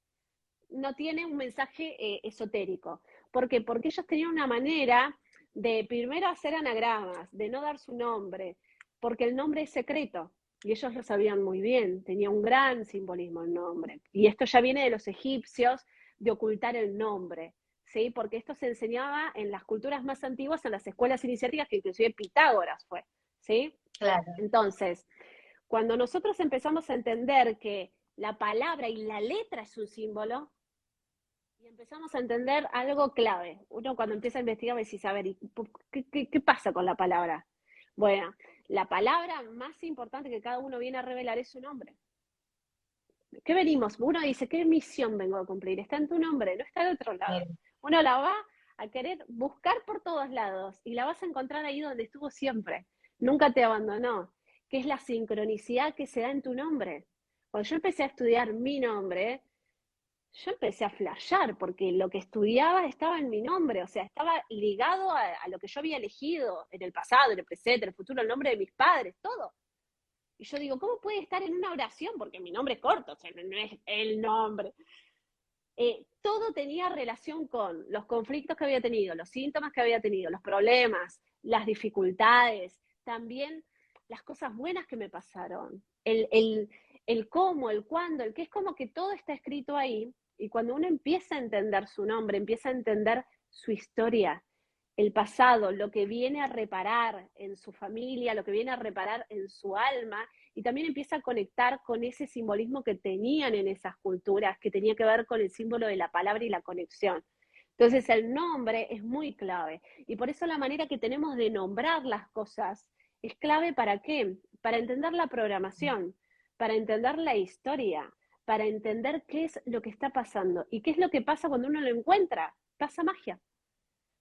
no tiene un mensaje esotérico. ¿Por qué? Porque ellos tenían una manera de primero hacer anagramas, de no dar su nombre, porque el nombre es secreto. Y ellos lo sabían muy bien, tenía un gran simbolismo el nombre. Y esto ya viene de los egipcios, de ocultar el nombre, ¿sí? Porque esto se enseñaba en las culturas más antiguas, en las escuelas iniciáticas, que inclusive Pitágoras fue, ¿sí? Claro. Entonces, cuando nosotros empezamos a entender que la palabra y la letra es un símbolo, y empezamos a entender algo clave. Uno cuando empieza a investigar me dice, a ver, ¿qué pasa con la palabra? Bueno, la palabra más importante que cada uno viene a revelar es su nombre. ¿Qué venimos? Uno dice, ¿qué misión vengo a cumplir? Está en tu nombre, no está en otro lado. Bien. Uno la va a querer buscar por todos lados y la vas a encontrar ahí donde estuvo siempre. Nunca te abandonó, que es la sincronicidad que se da en tu nombre. Cuando yo empecé a estudiar mi nombre, yo empecé a flashear porque lo que estudiaba estaba en mi nombre, o sea, estaba ligado a lo que yo había elegido en el pasado, en el presente, en el futuro, el nombre de mis padres, todo. Y yo digo, ¿cómo puede estar en una oración? Porque mi nombre es corto, o sea, no es el nombre. Todo tenía relación con los conflictos que había tenido, los síntomas que había tenido, los problemas, las dificultades, también las cosas buenas que me pasaron, el cómo, el cuándo, el qué, es como que todo está escrito ahí. Y cuando uno empieza a entender su nombre, empieza a entender su historia, el pasado, lo que viene a reparar en su familia, lo que viene a reparar en su alma, y también empieza a conectar con ese simbolismo que tenían en esas culturas, que tenía que ver con el símbolo de la palabra y la conexión. Entonces el nombre es muy clave, y por eso la manera que tenemos de nombrar las cosas es clave. ¿Para qué? Para entender la programación, para entender la historia, para entender qué es lo que está pasando y qué es lo que pasa cuando uno lo encuentra. Pasa magia.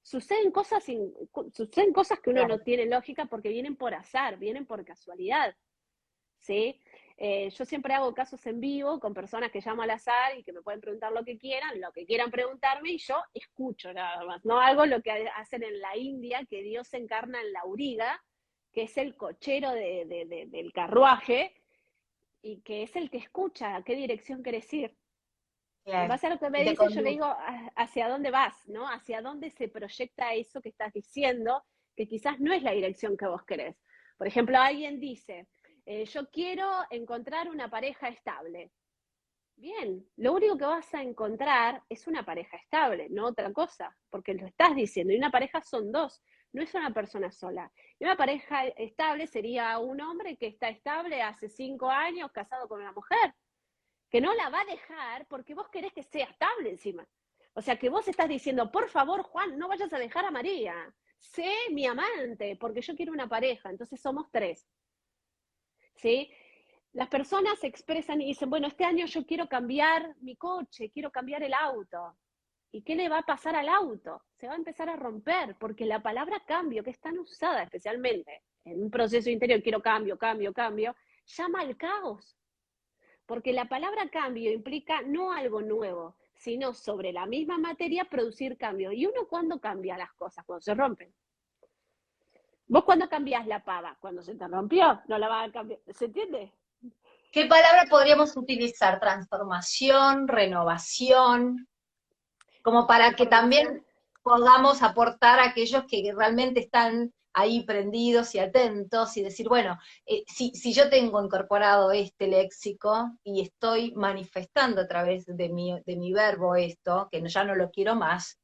Suceden cosas que uno no Claro. tiene lógica porque vienen por azar, vienen por casualidad, ¿sí? Yo siempre hago casos en vivo con personas que llamo al azar y que me pueden preguntar lo que quieran preguntarme, y yo escucho nada más. No hago lo que hacen en la India, que Dios se encarna en la auriga, que es el cochero del carruaje, y que es el que escucha a qué dirección querés ir. En Claro. base a lo que me Y te dice, yo le conduce. digo hacia dónde vas, ¿no? Hacia dónde se proyecta eso que estás diciendo, que quizás no es la dirección que vos querés. Por ejemplo, alguien dice, yo quiero encontrar una pareja estable. Bien, lo único que vas a encontrar es una pareja estable, no otra cosa, porque lo estás diciendo. Y una pareja son dos, no es una persona sola. Y una pareja estable sería un hombre que está estable hace 5 años, casado con una mujer, que no la va a dejar porque vos querés que sea estable encima. O sea, que vos estás diciendo, por favor, Juan, no vayas a dejar a María. Sé mi amante, porque yo quiero una pareja, entonces somos tres. ¿Sí? Las personas se expresan y dicen, bueno, este año yo quiero cambiar mi coche, quiero cambiar el auto. ¿Y qué le va a pasar al auto? Se va a empezar a romper, porque la palabra cambio, que es tan usada especialmente en un proceso interior, quiero cambio, cambio, cambio, llama al caos. Porque la palabra cambio implica no algo nuevo, sino sobre la misma materia producir cambio. ¿Y uno cuándo cambia las cosas? Cuando se rompen. ¿Vos cuándo cambiás la pava? Cuando se te rompió, no la vas a cambiar. ¿Se entiende? ¿Qué palabra podríamos utilizar? Transformación, renovación, como para que Transformación. también podamos aportar a aquellos que realmente están ahí prendidos y atentos y decir, bueno, si yo tengo incorporado este léxico y estoy manifestando a través de mi verbo esto, que ya no lo quiero más,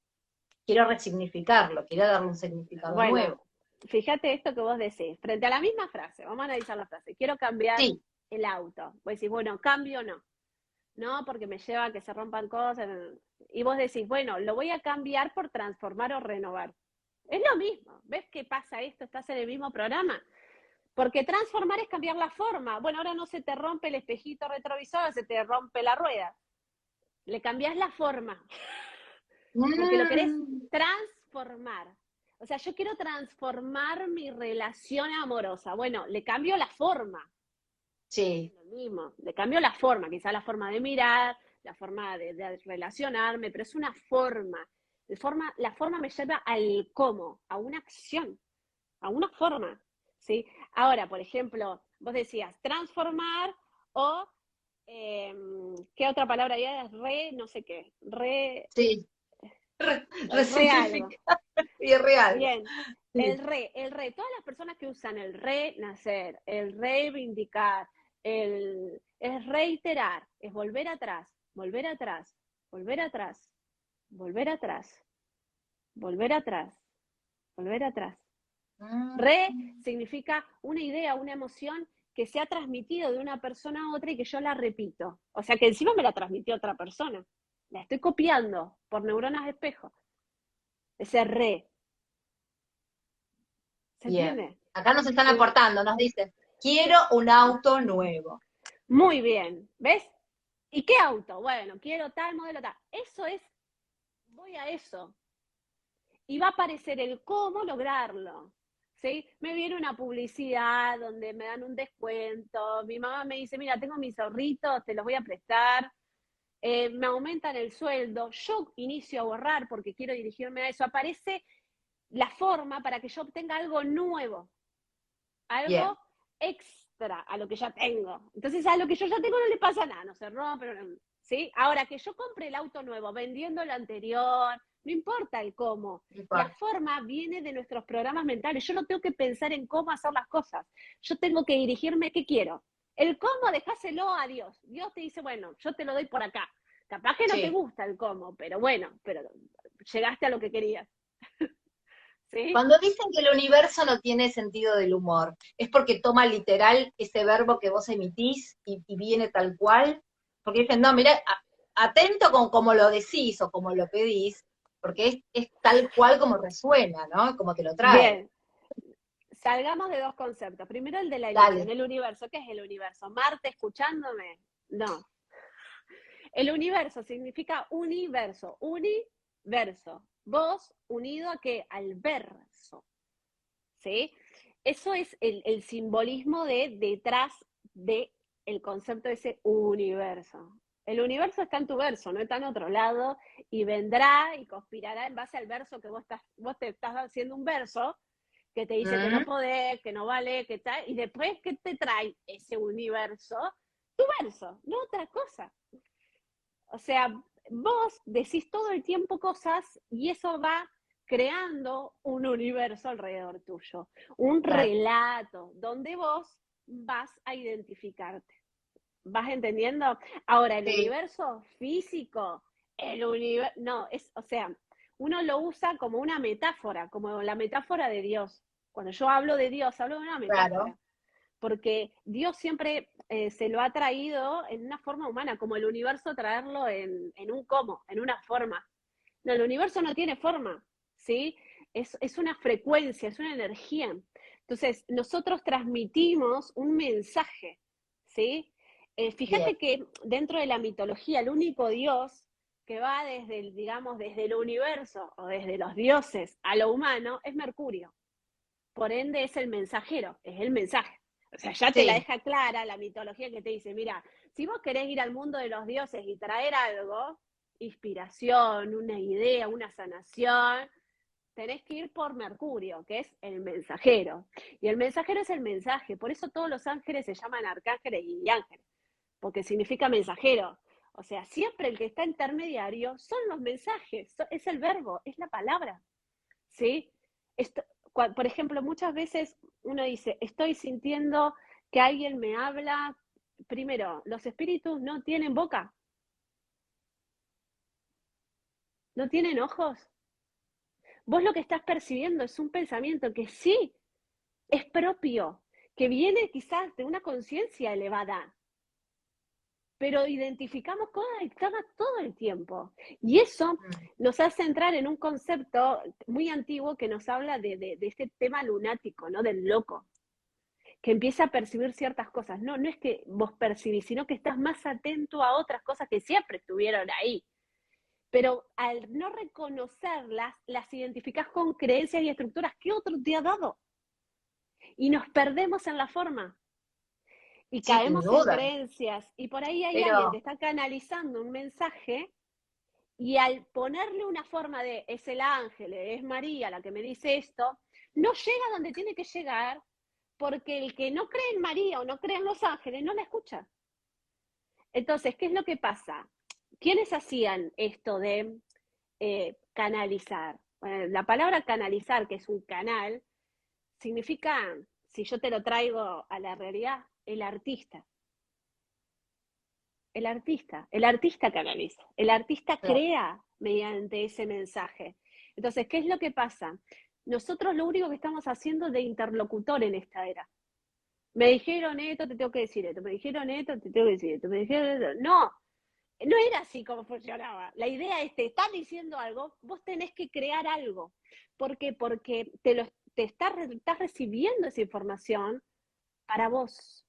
quiero resignificarlo, quiero darle un significado Bueno, nuevo. fíjate esto que vos decís. Frente a la misma frase, vamos a analizar la frase. Quiero cambiar Sí, el auto. Vos decís, bueno, cambio o no. No, porque me lleva a que se rompan cosas. Y vos decís, bueno, lo voy a cambiar por transformar o renovar. Es lo mismo. ¿Ves qué pasa esto? Estás en el mismo programa. Porque transformar es cambiar la forma. Bueno, ahora no se te rompe el espejito retrovisor, se te rompe la rueda. Le cambias la forma, porque lo querés mm, transformar. O sea, yo quiero transformar mi relación amorosa. Bueno, le cambio la forma. Sí, Lo mismo, le cambio la forma, quizá la forma de mirar, la forma de relacionarme, pero es una forma. La forma me lleva al cómo, a una acción, a una forma, ¿sí? Ahora, por ejemplo, vos decías transformar o, eh, ¿qué otra palabra ya es? Re, no sé qué, sí. re algo. Resignificar y es real. Bien, Sí. todas las personas que usan el renacer, el reivindicar, es reiterar, es volver atrás, volver atrás, volver atrás, volver atrás, volver atrás, volver atrás. Re Mm, significa una idea, una emoción que se ha transmitido de una persona a otra y que yo la repito. O sea que encima me la transmitió otra persona. La estoy copiando por neuronas de espejo. Ese re. ¿Se bien. entiende? Acá nos están El, aportando, nos dicen, quiero un auto nuevo. Muy bien, ¿ves? ¿Y qué auto? Bueno, quiero tal modelo, tal. Eso es, voy a eso. Y va a aparecer el cómo lograrlo. ¿Sí? Me viene una publicidad donde me dan un descuento, mi mamá me dice, mira, tengo mis ahorritos, te los voy a prestar, me aumentan el sueldo, yo inicio a ahorrar porque quiero dirigirme a eso, aparece la forma para que yo obtenga algo nuevo, Bien. algo extra a lo que ya tengo. Entonces a lo que yo ya tengo no le pasa nada, no se rompe, ¿sí? Ahora que yo compre el auto nuevo vendiendo el anterior, no importa el cómo. No La importa. forma viene de nuestros programas mentales. Yo no tengo que pensar en cómo hacer las cosas. Yo tengo que dirigirme a qué quiero. El cómo, dejáselo a Dios. Dios te dice, bueno, yo te lo doy por acá. Capaz que no te Sí. gusta el cómo, pero bueno, pero llegaste a lo que querías. ¿Sí? Cuando dicen que el universo no tiene sentido del humor, ¿es porque toma literal ese verbo que vos emitís y viene tal cual? Porque dicen, no, mira, atento con cómo lo decís o como lo pedís, porque es tal cual como resuena, ¿no? Como te lo trae. Bien, salgamos de dos conceptos. Primero el de la ilusión, Dale. el universo. ¿Qué es el universo? ¿Marte escuchándome? No. El universo significa universo, universo. Vos unido a qué? Al verso. ¿Sí? Eso es el simbolismo de detrás del concepto de ese universo. El universo está en tu verso, no está en otro lado, y vendrá y conspirará en base al verso que vos te estás haciendo un verso que te dice que no Mm, podés, que no vale, que tal, y después, ¿qué te trae ese universo? Tu verso, no otra cosa. O sea, vos decís todo el tiempo cosas y eso va creando un universo alrededor tuyo, un claro. relato donde vos vas a identificarte. ¿Vas entendiendo? Ahora, el Sí. universo físico, no, o sea, uno lo usa como una metáfora, como la metáfora de Dios. Cuando yo hablo de Dios, hablo de una Claro. metáfora, porque Dios siempre se lo ha traído en una forma humana, como el universo traerlo en un cómo, en una forma. No, el universo no tiene forma, ¿sí? Es una frecuencia, es una energía. Entonces, nosotros transmitimos un mensaje, ¿sí? Bien. Fíjate que dentro de la mitología, el único Dios que va desde el, digamos, desde el universo o desde los dioses a lo humano es Mercurio. Por ende, es el mensajero, es el mensaje. O sea, ya te la Sí. deja clara la mitología que te dice, mira, si vos querés ir al mundo de los dioses y traer algo, inspiración, una idea, una sanación, tenés que ir por Mercurio, que es el mensajero. Y el mensajero es el mensaje, por eso todos los ángeles se llaman arcángeles y ángeles, porque significa mensajero. O sea, siempre el que está intermediario son los mensajes, es el verbo, es la palabra, ¿sí? Esto, por ejemplo, muchas veces uno dice, estoy sintiendo que alguien me habla. Primero, los espíritus no tienen boca, no tienen ojos. Vos lo que estás percibiendo es un pensamiento que sí es propio, que viene quizás de una conciencia elevada, pero identificamos cosas todo el tiempo. Y eso Mm, nos hace entrar en un concepto muy antiguo que nos habla de este tema lunático, ¿no? Del loco, que empieza a percibir ciertas cosas. No, no es que vos percibís, sino que estás más atento a otras cosas que siempre estuvieron ahí. Pero al no reconocerlas, las identificás con creencias y estructuras que otro te ha dado. Y nos perdemos en la forma. Y Sí, sin caemos en duda. creencias. Y por ahí hay alguien que Pero, está canalizando un mensaje y al ponerle una forma de es el ángel, es María la que me dice esto, no llega donde tiene que llegar porque el que no cree en María o no cree en los ángeles no la escucha. Entonces, ¿qué es lo que pasa? ¿Quiénes hacían esto de canalizar? Bueno, la palabra canalizar, que es un canal, significa, si yo te lo traigo a la realidad, el artista. El artista canaliza, el artista claro, crea mediante ese mensaje. Entonces, ¿qué es lo que pasa? Nosotros lo único que estamos haciendo es de interlocutor en esta era. Me dijeron esto, te tengo que decir esto, me dijeron esto, te tengo que decir esto, me dijeron esto. No, no era así como funcionaba. La idea es, te están diciendo algo, vos tenés que crear algo. ¿Por qué? Porque estás recibiendo esa información para vos.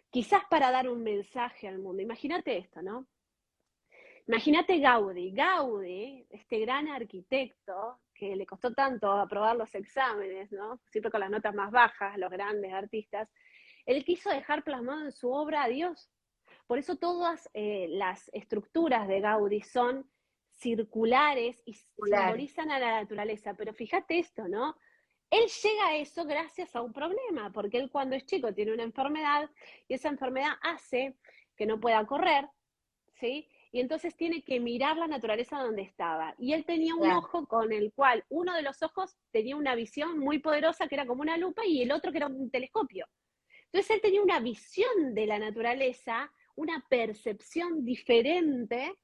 Quizás para dar un mensaje al mundo. Imagínate esto, ¿no? Imagínate Gaudí. Gaudí, este gran arquitecto que le costó tanto aprobar los exámenes, ¿no? Siempre con las notas más bajas, los grandes artistas, él quiso dejar plasmado en su obra a Dios. Por eso todas las estructuras de Gaudí son circulares y popular, simbolizan a la naturaleza. Pero fíjate esto, ¿no? Él llega a eso gracias a un problema, porque él cuando es chico tiene una enfermedad y esa enfermedad hace que no pueda correr, ¿sí? Y entonces tiene que mirar la naturaleza donde estaba. Y él tenía un claro. ojo con el cual uno de los ojos tenía una visión muy poderosa que era como una lupa y el otro que era un telescopio. Entonces él tenía una visión de la naturaleza, una percepción diferente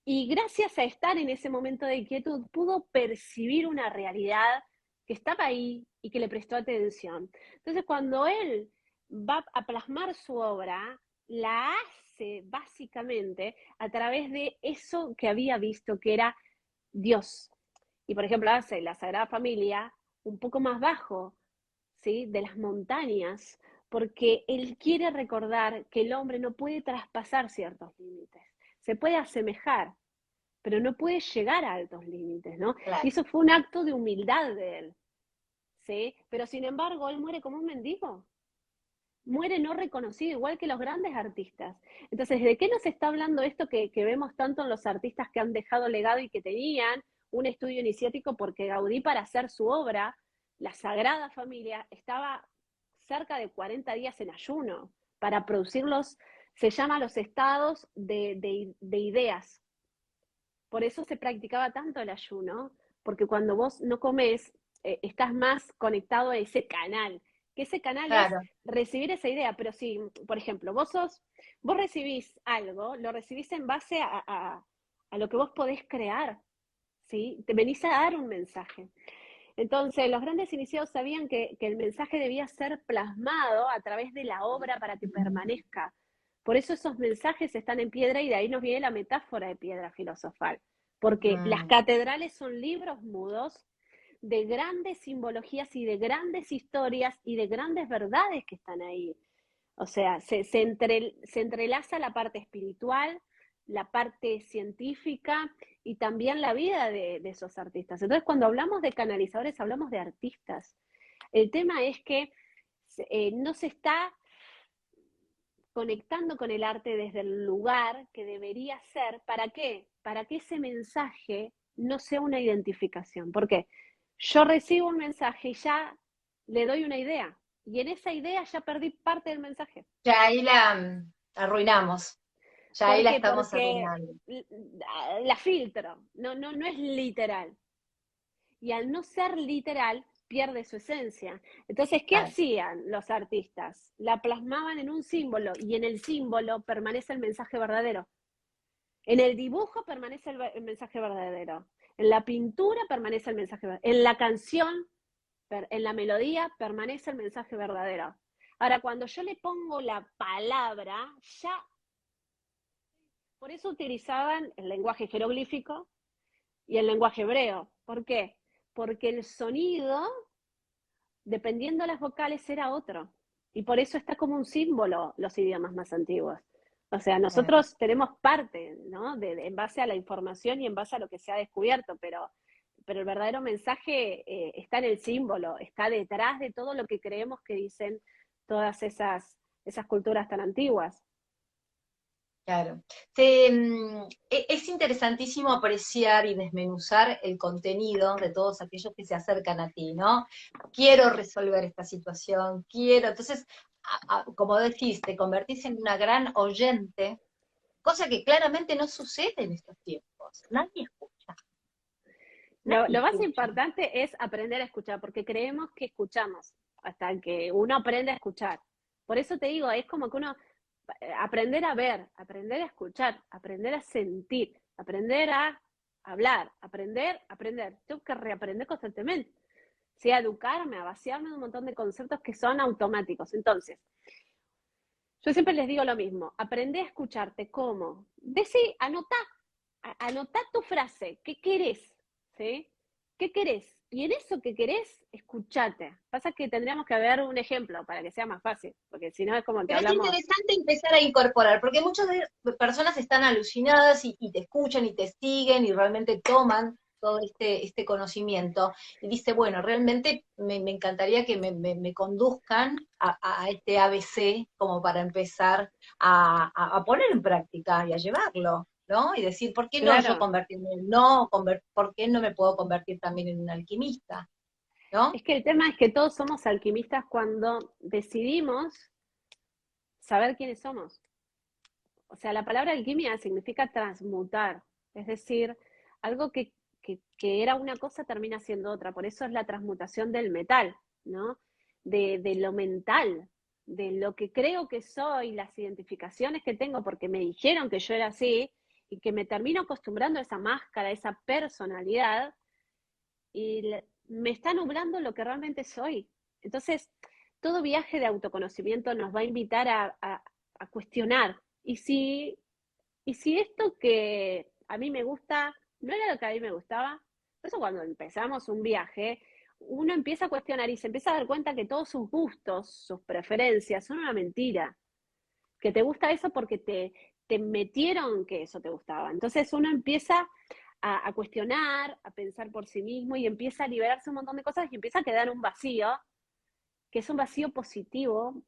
y gracias a estar en ese momento de quietud pudo percibir una realidad que estaba ahí y que le prestó atención. Entonces cuando él va a plasmar su obra, la hace básicamente a través de eso que había visto, que era Dios. Y por ejemplo hace la Sagrada Familia un poco más bajo, ¿sí? De las montañas, porque él quiere recordar que el hombre no puede traspasar ciertos límites. Se puede asemejar, pero no puede llegar a altos límites, ¿no? Y Claro. eso fue un acto de humildad de él, ¿sí? Pero sin embargo, él muere como un mendigo, muere no reconocido, igual que los grandes artistas. Entonces, ¿de qué nos está hablando esto que vemos tanto en los artistas que han dejado legado y que tenían un estudio iniciático? Porque Gaudí, para hacer su obra, la Sagrada Familia, estaba cerca de 40 días en ayuno para producirlos, se llama los estados de ideas. Por eso se practicaba tanto el ayuno, porque cuando vos no comes, estás más conectado a ese canal, que ese canal es Claro. recibir esa idea, pero si, por ejemplo, vos recibís algo, lo recibís en base a lo que vos podés crear, ¿sí? Te venís a dar un mensaje. Entonces, los grandes iniciados sabían que el mensaje debía ser plasmado a través de la obra para que permanezca. Por eso esos mensajes están en piedra y de ahí nos viene la metáfora de piedra filosofal. Porque las Mm, catedrales son libros mudos de grandes simbologías y de grandes historias y de grandes verdades que están ahí. O sea, se entrelaza la parte espiritual, la parte científica y también la vida de esos artistas. Entonces, cuando hablamos de canalizadores, hablamos de artistas. El tema es que no se está conectando con el arte desde el lugar que debería ser. ¿Para qué? Para que ese mensaje no sea una identificación. ¿Por qué? Yo recibo un mensaje y ya le doy una idea. Y en esa idea ya perdí parte del mensaje. ya ahí la arruinamos, ya ahí ¿Por la qué? estamos Porque arruinando. la filtro, no es literal. Y al no ser literal, pierde su esencia. Entonces, ¿qué Claro. hacían los artistas? La plasmaban en un símbolo y en el símbolo permanece el mensaje verdadero. En el dibujo permanece el mensaje verdadero. En la pintura permanece el mensaje verdadero. En la canción, en la melodía, permanece el mensaje verdadero. Ahora, cuando yo le pongo la palabra, ya. Por eso utilizaban el lenguaje jeroglífico y el lenguaje hebreo. ¿Por qué? Porque el sonido, dependiendo de las vocales, era otro. Y por eso está como un símbolo los idiomas más antiguos. O sea, Claro. nosotros tenemos parte, ¿no? En base a la información y en base a lo que se ha descubierto, pero el verdadero mensaje está en el símbolo, está detrás de todo lo que creemos que dicen todas esas esas culturas tan antiguas. Claro. Es interesantísimo apreciar y desmenuzar el contenido de todos aquellos que se acercan a ti, ¿no? Quiero resolver esta situación, quiero. Entonces, como decís, te convertís en una gran oyente, cosa que claramente no sucede en estos tiempos. Nadie escucha, nadie Lo más escucha. importante es aprender a escuchar, porque creemos que escuchamos hasta que uno aprende a escuchar. Por eso te digo, es como que uno aprender a ver, aprender a escuchar, aprender a sentir, aprender a hablar, aprender. Tengo que reaprender constantemente. Sí, a educarme, a vaciarme de un montón de conceptos que son automáticos. Entonces, yo siempre les digo lo mismo, aprende a escucharte. ¿Cómo? Decí, anotá tu frase, ¿qué querés? ¿Sí? ¿Qué querés? Y en eso que querés, escuchate. Pasa que tendríamos que ver un ejemplo para que sea más fácil, porque si no es como que Pero es hablamos. interesante empezar a incorporar, porque muchas personas están alucinadas y te escuchan y te siguen y realmente toman todo este conocimiento. Y dice, bueno, realmente me encantaría que me conduzcan a este ABC como para empezar a poner en práctica y a llevarlo, ¿no? Y decir, ¿por qué no yo Claro, convertirme en no? ¿Por qué no me puedo convertir también en un alquimista? ¿No? es que el tema es que todos somos alquimistas cuando decidimos saber quiénes somos. O sea, la palabra alquimia significa transmutar, es decir, algo que era una cosa termina siendo otra, por eso es la transmutación del metal, ¿no? De lo mental, de lo que creo que soy, las identificaciones que tengo porque me dijeron que yo era así y que me termino acostumbrando a esa máscara, a esa personalidad y me está nublando lo que realmente soy. Entonces, todo viaje de autoconocimiento nos va a invitar a cuestionar. ¿Y si esto que a mí me gusta no era lo que a mí me gustaba? Por eso cuando empezamos un viaje, uno empieza a cuestionar y se empieza a dar cuenta que todos sus gustos, sus preferencias son una mentira. Que te gusta eso porque te metieron que eso te gustaba. Entonces uno empieza a cuestionar, a pensar por sí mismo y empieza a liberarse un montón de cosas y empieza a quedar un vacío, que es un vacío positivo,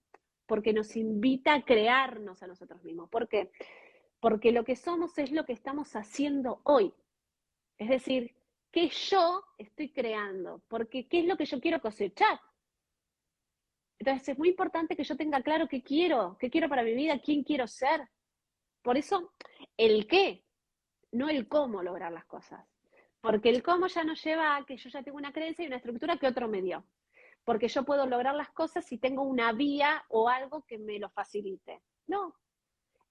porque nos invita a crearnos a nosotros mismos. ¿Por qué? Porque lo que somos es lo que estamos haciendo hoy. Es decir, ¿qué yo estoy creando? Porque ¿qué es lo que yo quiero cosechar? Entonces es muy importante que yo tenga claro qué quiero para mi vida, quién quiero ser. Por eso, el qué, no el cómo lograr las cosas. Porque el cómo ya nos lleva a que yo ya tengo una creencia y una estructura que otro me dio. Porque yo puedo lograr las cosas si tengo una vía o algo que me lo facilite. No,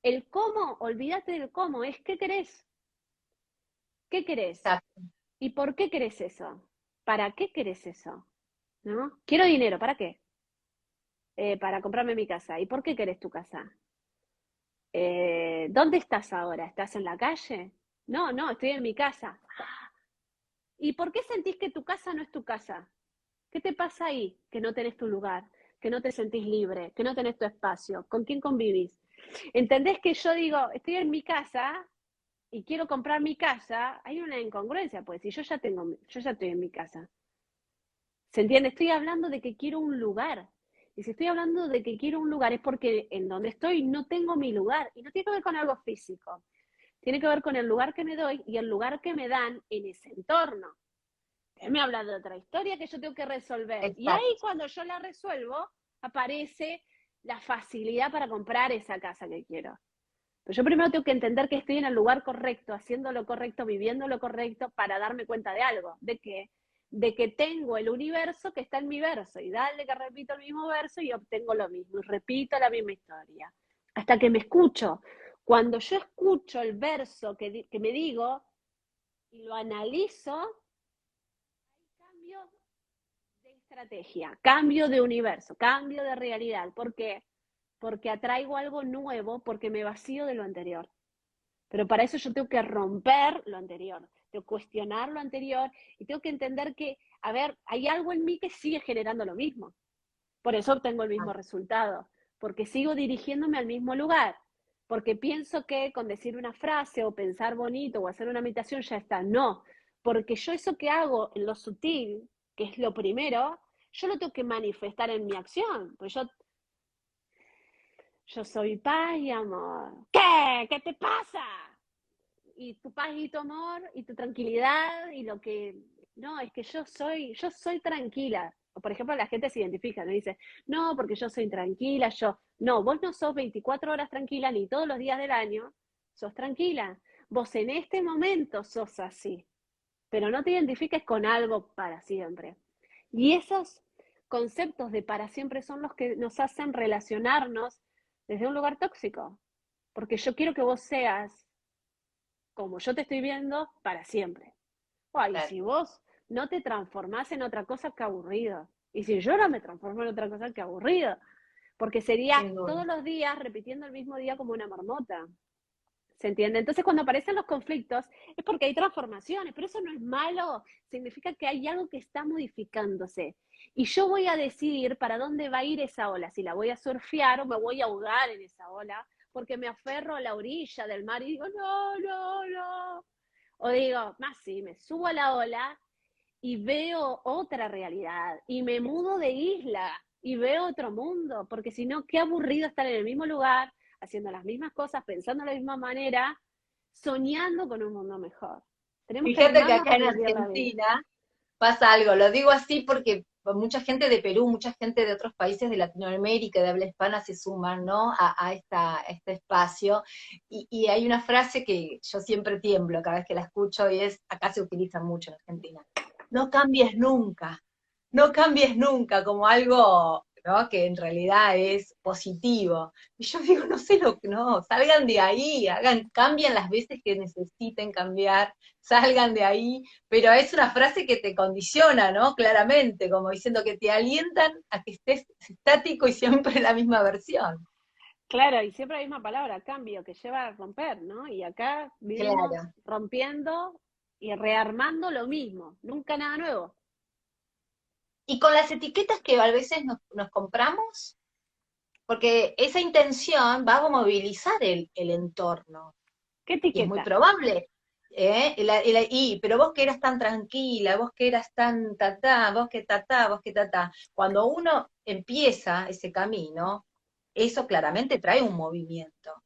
el cómo, olvídate del cómo, es qué querés. ¿Qué querés? Exacto. ¿Y por qué querés eso? ¿Para qué querés eso? ¿No? Quiero dinero, ¿para qué? Para comprarme mi casa. ¿Y por qué querés tu casa? ¿Dónde estás ahora? ¿Estás en la calle? No, no, estoy en mi casa. ¿Y por qué sentís que tu casa no es tu casa? ¿Qué te pasa ahí? Que no tenés tu lugar, que no te sentís libre, que no tenés tu espacio. ¿Con quién convivís? ¿Entendés que yo digo, estoy en mi casa y quiero comprar mi casa? Hay una incongruencia, pues si yo ya estoy en mi casa. ¿Se entiende? Estoy hablando de que quiero un lugar. Y si estoy hablando de que quiero un lugar es porque en donde estoy no tengo mi lugar. Y no tiene que ver con algo físico. Tiene que ver con el lugar que me doy y el lugar que me dan en ese entorno. Él me habla de otra historia que yo tengo que resolver. Y ahí Exacto. cuando yo la resuelvo, aparece la facilidad para comprar esa casa que quiero. Pero yo primero tengo que entender que estoy en el lugar correcto, haciendo lo correcto, viviendo lo correcto, para darme cuenta de algo, de que tengo el universo que está en mi verso. Y dale que repito el mismo verso y obtengo lo mismo. Y repito la misma historia. Hasta que me escucho. Cuando yo escucho el verso que me digo y lo analizo, cambio de estrategia, cambio de universo, cambio de realidad. ¿Por qué? Porque atraigo algo nuevo, porque me vacío de lo anterior. Pero para eso yo tengo que romper lo anterior, tengo que cuestionar lo anterior y tengo que entender que, a ver, hay algo en mí que sigue generando lo mismo. Por eso obtengo el mismo resultado, porque sigo dirigiéndome al mismo lugar, porque pienso que con decir una frase o pensar bonito o hacer una meditación ya está. No, porque yo eso que hago en lo sutil, que es lo primero, yo lo tengo que manifestar en mi acción. Pues yo yo soy paz y amor. ¿Qué? ¿Qué te pasa? Y tu paz y tu amor y tu tranquilidad y lo que... No, es que yo soy tranquila. O por ejemplo, la gente se identifica, ¿no? Dice, no, porque yo soy tranquila, yo... No, vos no sos 24 horas tranquila ni todos los días del año, sos tranquila. Vos en este momento sos así, pero no te identifiques con algo para siempre. Y esos conceptos de para siempre son los que nos hacen relacionarnos desde un lugar tóxico. Porque yo quiero que vos seas como yo te estoy viendo para siempre. Y Claro, si vos no te transformás en otra cosa, que aburrido. Y si yo no me transformo en otra cosa, que aburrido. Porque sería sin duda. todos los días repitiendo el mismo día como una marmota. ¿Se entiende? Entonces, cuando aparecen los conflictos, es porque hay transformaciones, pero eso no es malo, significa que hay algo que está modificándose. Y yo voy a decidir para dónde va a ir esa ola, si la voy a surfear o me voy a ahogar en esa ola, porque me aferro a la orilla del mar y digo, no, no, no. O digo, más sí, me subo a la ola y veo otra realidad y me mudo de isla y veo otro mundo, porque si no, qué aburrido estar en el mismo lugar, haciendo las mismas cosas, pensando de la misma manera, soñando con un mundo mejor. Tenemos que Fíjate que animarnos acá a en vivir la vida. Argentina pasa algo, lo digo así porque mucha gente de Perú, mucha gente de otros países de Latinoamérica, de habla hispana, se suman, ¿no? A este espacio. Y hay una frase que yo siempre tiemblo cada vez que la escucho y es, acá se utiliza mucho en Argentina, no cambies nunca, no cambies nunca, como algo, ¿no? Que en realidad es positivo. Y yo digo, no sé lo que, no, salgan de ahí, cambien las veces que necesiten cambiar, salgan de ahí, pero es una frase que te condiciona, ¿no? Claramente, como diciendo que te alientan a que estés estático y siempre en la misma versión. Claro, y siempre la misma palabra, cambio, que lleva a romper, ¿no? Y acá vivimos Claro. rompiendo y rearmando lo mismo, nunca nada nuevo. Y con las etiquetas que a veces nos compramos, porque esa intención va a movilizar el entorno. ¿Qué Y es muy etiqueta? probable. Pero vos que eras tan tranquila, vos que eras tan tatá, vos que tatá, vos que tatá. Cuando uno empieza ese camino, eso claramente trae un movimiento.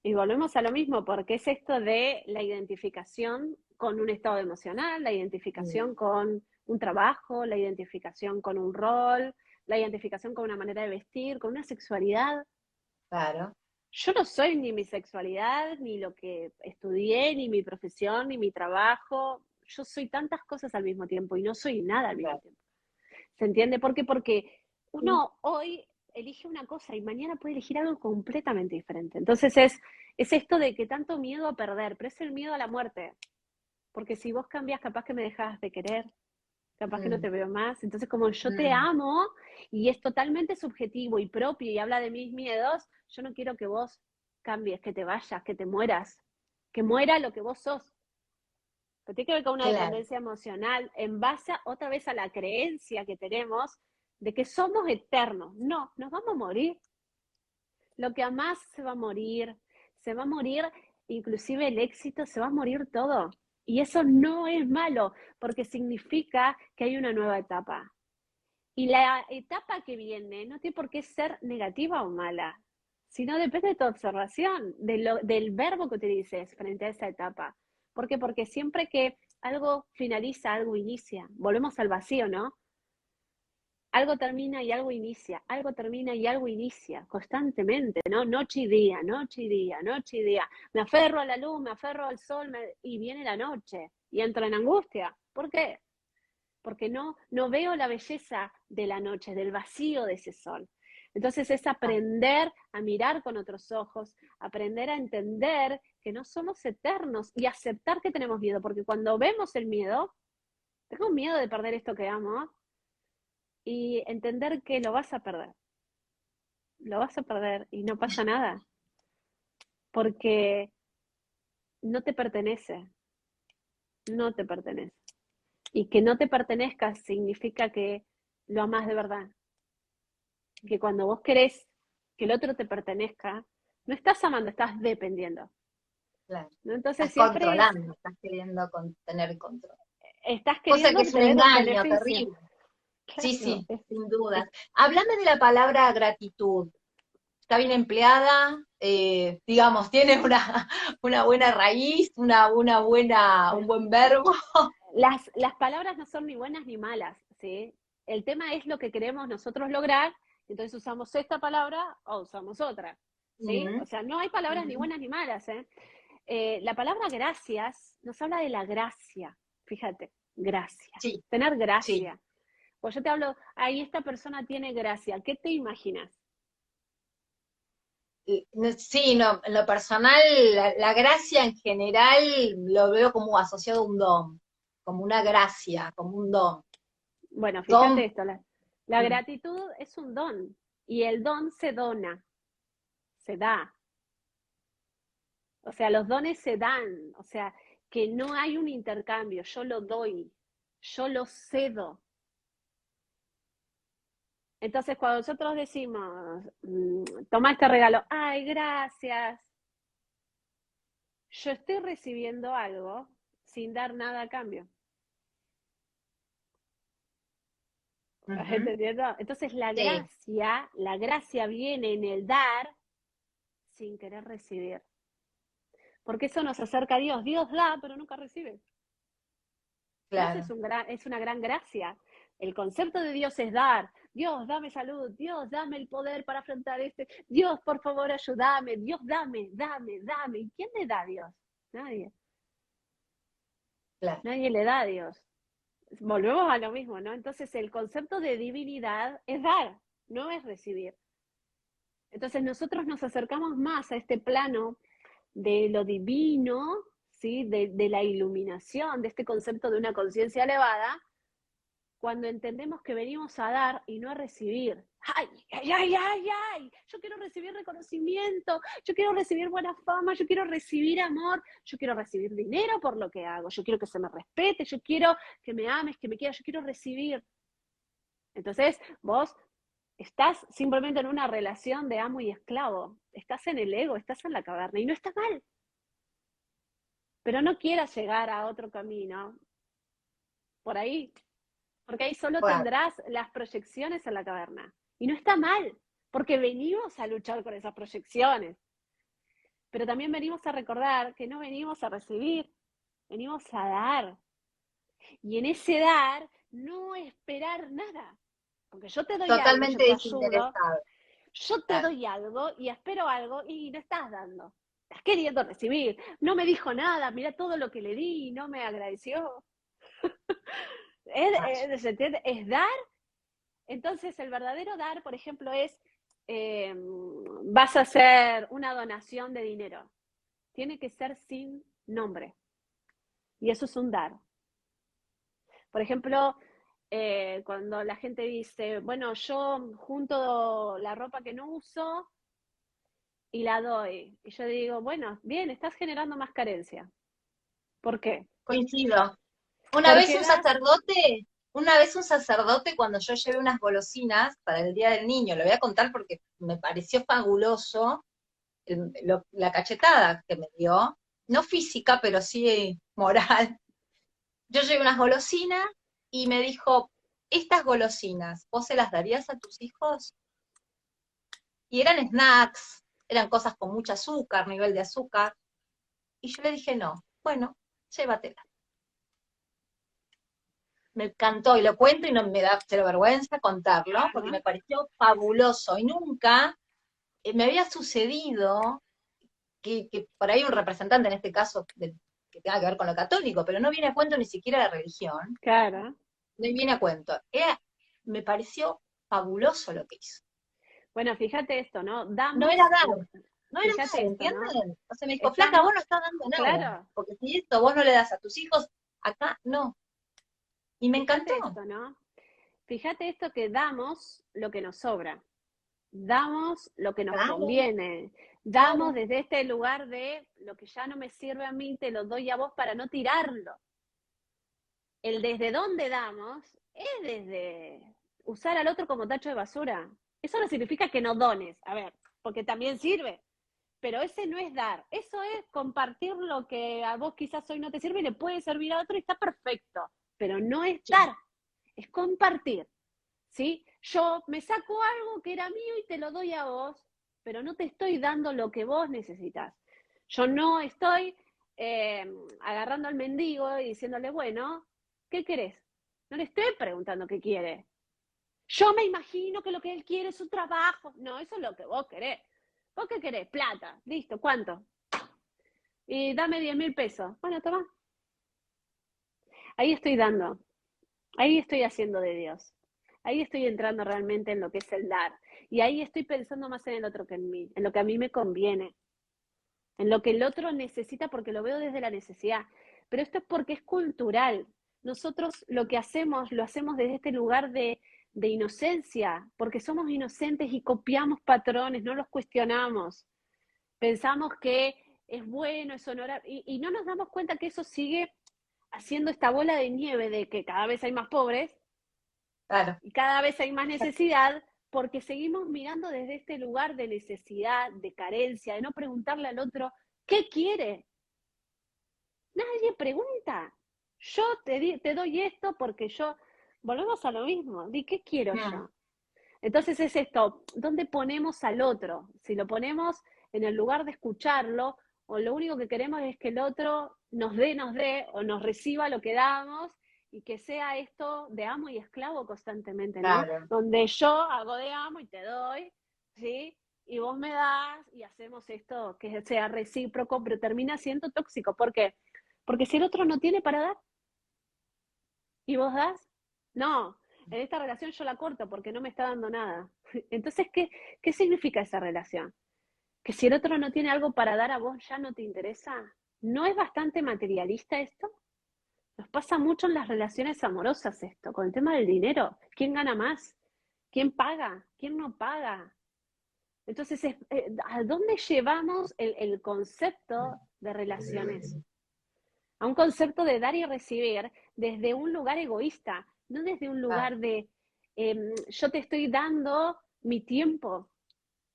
Y volvemos a lo mismo, porque es esto de la identificación con un estado emocional, la identificación Mm, con un trabajo, la identificación con un rol, la identificación con una manera de vestir, con una sexualidad. claro, Yo no soy ni mi sexualidad, ni lo que estudié, ni mi profesión, ni mi trabajo. Yo soy tantas cosas al mismo tiempo y no soy nada al mismo claro. tiempo. ¿Se entiende? Porque Sí. uno hoy elige una cosa y mañana puede elegir algo completamente diferente. Entonces es esto de que tanto miedo a perder, pero es el miedo a la muerte. Porque si vos cambias, capaz que me dejas de querer, capaz que no Mm, te veo más. Entonces, como yo te mm, amo y es totalmente subjetivo y propio y habla de mis miedos, yo no quiero que vos cambies, que te vayas, que te mueras, que muera lo que vos sos. Pero tiene que ver con una claro. dependencia emocional en base otra vez a la creencia que tenemos de que somos eternos. No, nos vamos a morir. Lo que amás se va a morir inclusive el éxito, se va a morir todo. Y eso no es malo, porque significa que hay una nueva etapa. Y la etapa que viene no tiene por qué ser negativa o mala, sino depende de tu observación, del verbo que utilices frente a esa etapa. ¿Por qué? Porque siempre que algo finaliza, algo inicia. Volvemos al vacío, ¿no? Algo termina y algo inicia, algo termina y algo inicia, constantemente, ¿no? Noche y día, noche y día, noche y día. Me aferro a la luz, me aferro al sol y viene la noche y entro en angustia. ¿Por qué? Porque no veo la belleza de la noche, del vacío de ese sol. Entonces es Ah, aprender a mirar con otros ojos, aprender a entender que no somos eternos y aceptar que tenemos miedo, porque cuando vemos el miedo, tengo miedo de perder esto que amo y entender que lo vas a perder y no pasa nada, porque no te pertenece, no te pertenece. Y que no te pertenezca significa que lo amas de verdad, que cuando vos querés que el otro te pertenezca, no estás amando, estás dependiendo. claro. ¿No? Entonces Estás siempre controlando, estás queriendo tener control. estás Cosa que queriendo es un obtener un engaño beneficio. terrible. Sí, Claro, sí, sin dudas. Háblame de la palabra gratitud. está bien empleada, digamos, tiene una buena raíz, un buen verbo. Las palabras no son ni buenas ni malas, ¿sí? El tema es lo que queremos nosotros lograr, entonces usamos esta palabra o usamos otra, ¿sí? Ujú, O sea, no hay palabras ni ujú. buenas ni malas, ¿eh? La palabra gracias nos habla de la gracia, fíjate, gracia, Sí, tener sí. gracia. Pues yo te hablo, ahí esta persona tiene gracia, ¿qué te imaginas? Sí, no, en lo personal, la gracia en general lo veo como asociado a un don, como una gracia, como un don. Bueno, fíjate Don, esto, la gratitud es un don y el don se dona, se da. O sea, los dones se dan, o sea, que no hay un intercambio, yo lo doy, yo lo cedo. Entonces, cuando nosotros decimos, toma este regalo, ay, gracias, yo estoy recibiendo algo sin dar nada a cambio. ¿Estás ujú, entendiendo? Entonces, sí, la gracia viene en el dar sin querer recibir. Porque eso nos acerca a Dios. Dios da, pero nunca recibe. Y eso claro. es una gran gracia. El concepto de Dios es dar. Dios, dame salud. Dios, dame el poder para afrontar este. Dios, por favor, ayúdame. Dios, dame, dame, dame. ¿Y quién le da a Dios? Nadie. Claro. Nadie le da a Dios. Volvemos a lo mismo, ¿no? Entonces, el concepto de divinidad es dar, no es recibir. Entonces, nosotros nos acercamos más a este plano de lo divino, ¿sí? De la iluminación, de este concepto de una conciencia elevada, cuando entendemos que venimos a dar y no a recibir. ¡Ay, ay, ay, ay, ay! Yo quiero recibir reconocimiento, yo quiero recibir buena fama, yo quiero recibir amor, yo quiero recibir dinero por lo que hago, yo quiero que se me respete, yo quiero que me ames, que me quieras, yo quiero recibir. Entonces, vos estás simplemente en una relación de amo y esclavo, estás en el ego, estás en la caverna y no está mal, pero no quieras llegar a otro camino por ahí, porque ahí solo Bueno, tendrás las proyecciones en la caverna. Y no está mal, porque venimos a luchar con esas proyecciones, pero también venimos a recordar que no venimos a recibir, venimos a dar. Y en ese dar, no esperar nada, porque yo te doy algo, yo totalmente te ayudo, desinteresado. yo te Claro. doy algo y espero algo y no estás dando. Estás queriendo recibir. No me dijo nada, mira todo lo que le di y no me agradeció. Vaya. ¿Se entiende? Es dar. Entonces, el verdadero dar, por ejemplo, es, vas a hacer una donación de dinero. Tiene que ser sin nombre. Y eso es un dar. Por ejemplo, cuando la gente dice, bueno, yo junto la ropa que no uso y la doy. Y yo digo, bueno, bien, estás generando más carencia. ¿Por qué? Coincido. Una vez Porque un das, sacerdote, una vez un sacerdote, cuando yo llevé unas golosinas para el Día del Niño, lo voy a contar porque me pareció fabuloso la cachetada que me dio, no física, pero sí moral. Yo llevé unas golosinas y me dijo, estas golosinas, ¿vos se las darías a tus hijos? Y eran snacks, eran cosas con mucho azúcar, nivel de azúcar. Y yo le dije, no, bueno, llévatela. Me encantó y lo cuento y no me da cero vergüenza contarlo porque me claro, pareció fabuloso y nunca me había sucedido que por ahí un representante, en este caso, que tenga que ver con lo católico, pero no viene a cuento ni siquiera la religión, claro. no viene a cuento. Me pareció fabuloso lo que hizo. Bueno, fíjate esto, ¿no? No era Damos, dar, no era fíjate dar, esto, ¿no? ¿entienden? O sea, me dijo, flaca, vos Estamos, no estás dando nada, claro, porque si esto vos no le das a tus hijos, acá no. Y me encantó. fíjate esto, ¿no? Fíjate esto que damos lo que nos sobra, damos lo que nos Claro, conviene, damos claro. desde este lugar de lo que ya no me sirve a mí, te lo doy a vos para no tirarlo. El desde dónde damos es desde usar al otro como tacho de basura. Eso no significa que no dones, a ver, porque también sirve, pero ese no es dar, eso es compartir lo que a vos quizás hoy no te sirve y le puede servir a otro y está perfecto, pero no es Sí, dar, es compartir, ¿sí? Yo me saco algo que era mío y te lo doy a vos, pero no te estoy dando lo que vos necesitas. Yo no estoy agarrando al mendigo y diciéndole, bueno, ¿qué querés? No le estoy preguntando qué quiere. Yo me imagino que lo que él quiere es un trabajo. No, eso es lo que vos querés. ¿Vos qué querés? Plata. Listo, ¿cuánto? Y dame 10.000 pesos. Bueno, toma. Ahí estoy dando. Ahí estoy haciendo de Dios. Ahí estoy entrando realmente en lo que es el dar. Y ahí estoy pensando más en el otro que en mí, en lo que a mí me conviene, en lo que el otro necesita porque lo veo desde la necesidad. Pero esto es porque es cultural. Nosotros lo que hacemos, lo hacemos desde este lugar de inocencia, porque somos inocentes y copiamos patrones, no los cuestionamos. Pensamos que es bueno, es honorable, y no nos damos cuenta que eso sigue haciendo esta bola de nieve de que cada vez hay más pobres Claro. y cada vez hay más necesidad, porque seguimos mirando desde este lugar de necesidad, de carencia, de no preguntarle al otro, ¿qué quiere? Nadie pregunta. Yo te doy esto porque yo, volvemos a lo mismo, di, ¿qué quiero Mm, yo? Entonces es esto, ¿dónde ponemos al otro? Si lo ponemos en el lugar de escucharlo, o lo único que queremos es que el otro nos dé, o nos reciba lo que damos, y que sea esto de amo y esclavo constantemente, ¿no? claro. Donde yo hago de amo y te doy, ¿sí? Y vos me das, y hacemos esto que sea recíproco, pero termina siendo tóxico. ¿Por qué? Porque si el otro no tiene para dar, ¿y vos das? No, en esta relación yo la corto porque no me está dando nada. Entonces, ¿qué significa esa relación? Que si el otro no tiene algo para dar a vos, ya no te interesa. ¿No es bastante materialista esto? Nos pasa mucho en las relaciones amorosas esto, con el tema del dinero. ¿Quién gana más? ¿Quién paga? ¿Quién no paga? Entonces, ¿a dónde llevamos el concepto de relaciones? A un concepto de dar y recibir desde un lugar egoísta, no desde un Ah, lugar de yo te estoy dando mi tiempo,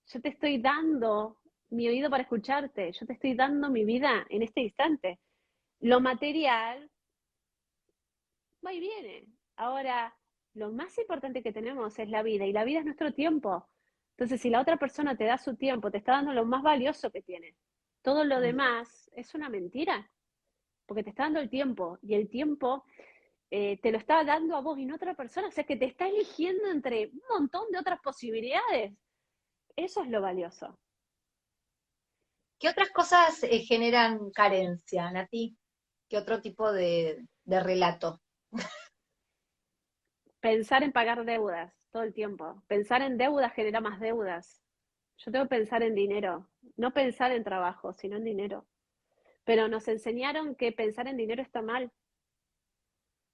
yo te estoy dando mi oído para escucharte, yo te estoy dando mi vida en este instante. Lo material va y viene. Ahora, lo más importante que tenemos es la vida y la vida es nuestro tiempo. Entonces, si la otra persona te da su tiempo, te está dando lo más valioso que tiene. Todo lo mm. demás es una mentira, porque te está dando el tiempo y el tiempo te lo está dando a vos y no a otra persona, o sea que te está eligiendo entre un montón de otras posibilidades. Eso es lo valioso. ¿Qué otras cosas generan carencia, Nati? ¿Qué otro tipo de relato? Pensar en pagar deudas todo el tiempo. Pensar en deudas genera más deudas. Yo tengo que pensar en dinero, no pensar en trabajo, sino en dinero. Pero nos enseñaron que pensar en dinero está mal.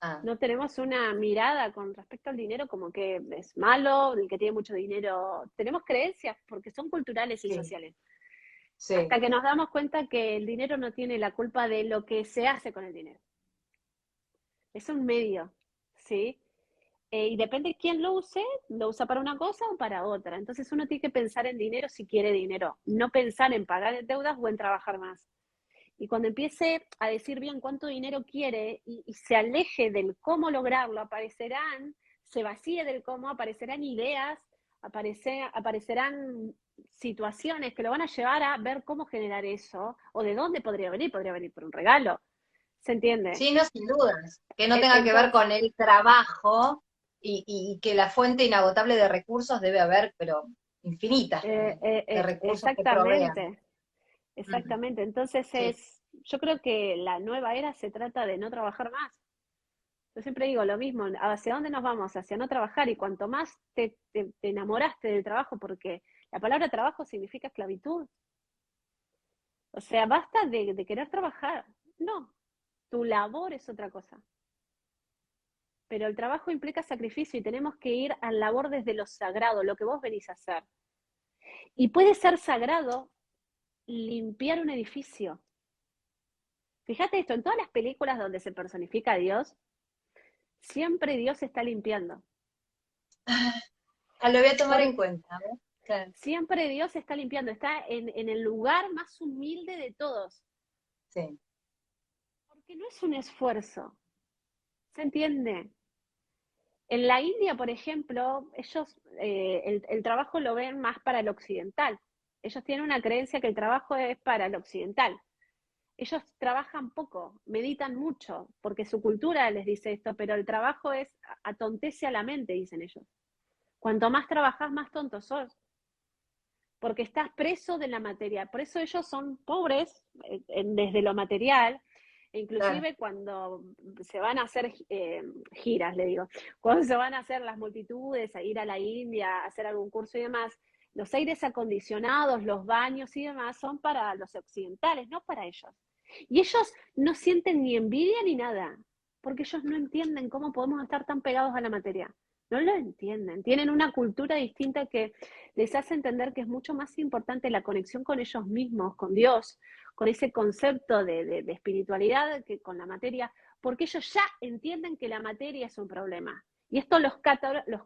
Ah, No tenemos una mirada con respecto al dinero como que es malo, el que tiene mucho dinero. Tenemos creencias porque son culturales y sí, sociales. sí. Hasta que nos damos cuenta que el dinero no tiene la culpa de lo que se hace con el dinero. Es un medio, ¿sí? Y depende de quién lo usa para una cosa o para otra. Entonces uno tiene que pensar en dinero si quiere dinero, no pensar en pagar deudas o en trabajar más. Y cuando empiece a decir bien cuánto dinero quiere y se aleje del cómo lograrlo, se vacíe del cómo, aparecerán ideas, aparecerán situaciones que lo van a llevar a ver cómo generar eso o de dónde podría venir por un regalo. ¿Se entiende? Sí, no, sin dudas. Que no tenga que ver Entonces, con el trabajo y que la fuente inagotable de recursos debe haber, pero infinitas también, de recursos que provean. exactamente, Mm, exactamente. Entonces sí, yo creo que la nueva era se trata de no trabajar más. Yo siempre digo lo mismo, ¿hacia dónde nos vamos? Hacia no trabajar y cuanto más te enamoraste del trabajo, porque la palabra trabajo significa esclavitud. O sea, basta de querer trabajar. No, tu labor es otra cosa. Pero el trabajo implica sacrificio y tenemos que ir al labor desde lo sagrado, lo que vos venís a hacer. Y puede ser sagrado limpiar un edificio. Fíjate esto, en todas las películas donde se personifica a Dios, siempre Dios está limpiando. ah, lo voy a tomar Por, en cuenta. ¿Eh? Claro, siempre Dios está limpiando, está en el lugar más humilde de todos. sí. Porque no es un esfuerzo, ¿se entiende? En la India, por ejemplo, ellos el trabajo lo ven más para el occidental. Ellos tienen una creencia que el trabajo es para el occidental. Ellos trabajan poco, meditan mucho, porque su cultura les dice esto, pero el trabajo es atontece a la mente, dicen ellos. Cuanto más trabajas, más tonto sos, porque estás preso de la materia. Por eso ellos son pobres desde lo material, e Claro, inclusive cuando se van a hacer giras, le digo, cuando se van a hacer las multitudes, a ir a la India, a hacer algún curso y demás, los aires acondicionados, los baños y demás son para los occidentales, no para ellos. Y ellos no sienten ni envidia ni nada, porque ellos no entienden cómo podemos estar tan pegados a la materia. No lo entienden. Tienen una cultura distinta que les hace entender que es mucho más importante la conexión con ellos mismos, con Dios, con ese concepto de espiritualidad que con la materia, porque ellos ya entienden que la materia es un problema. Y esto los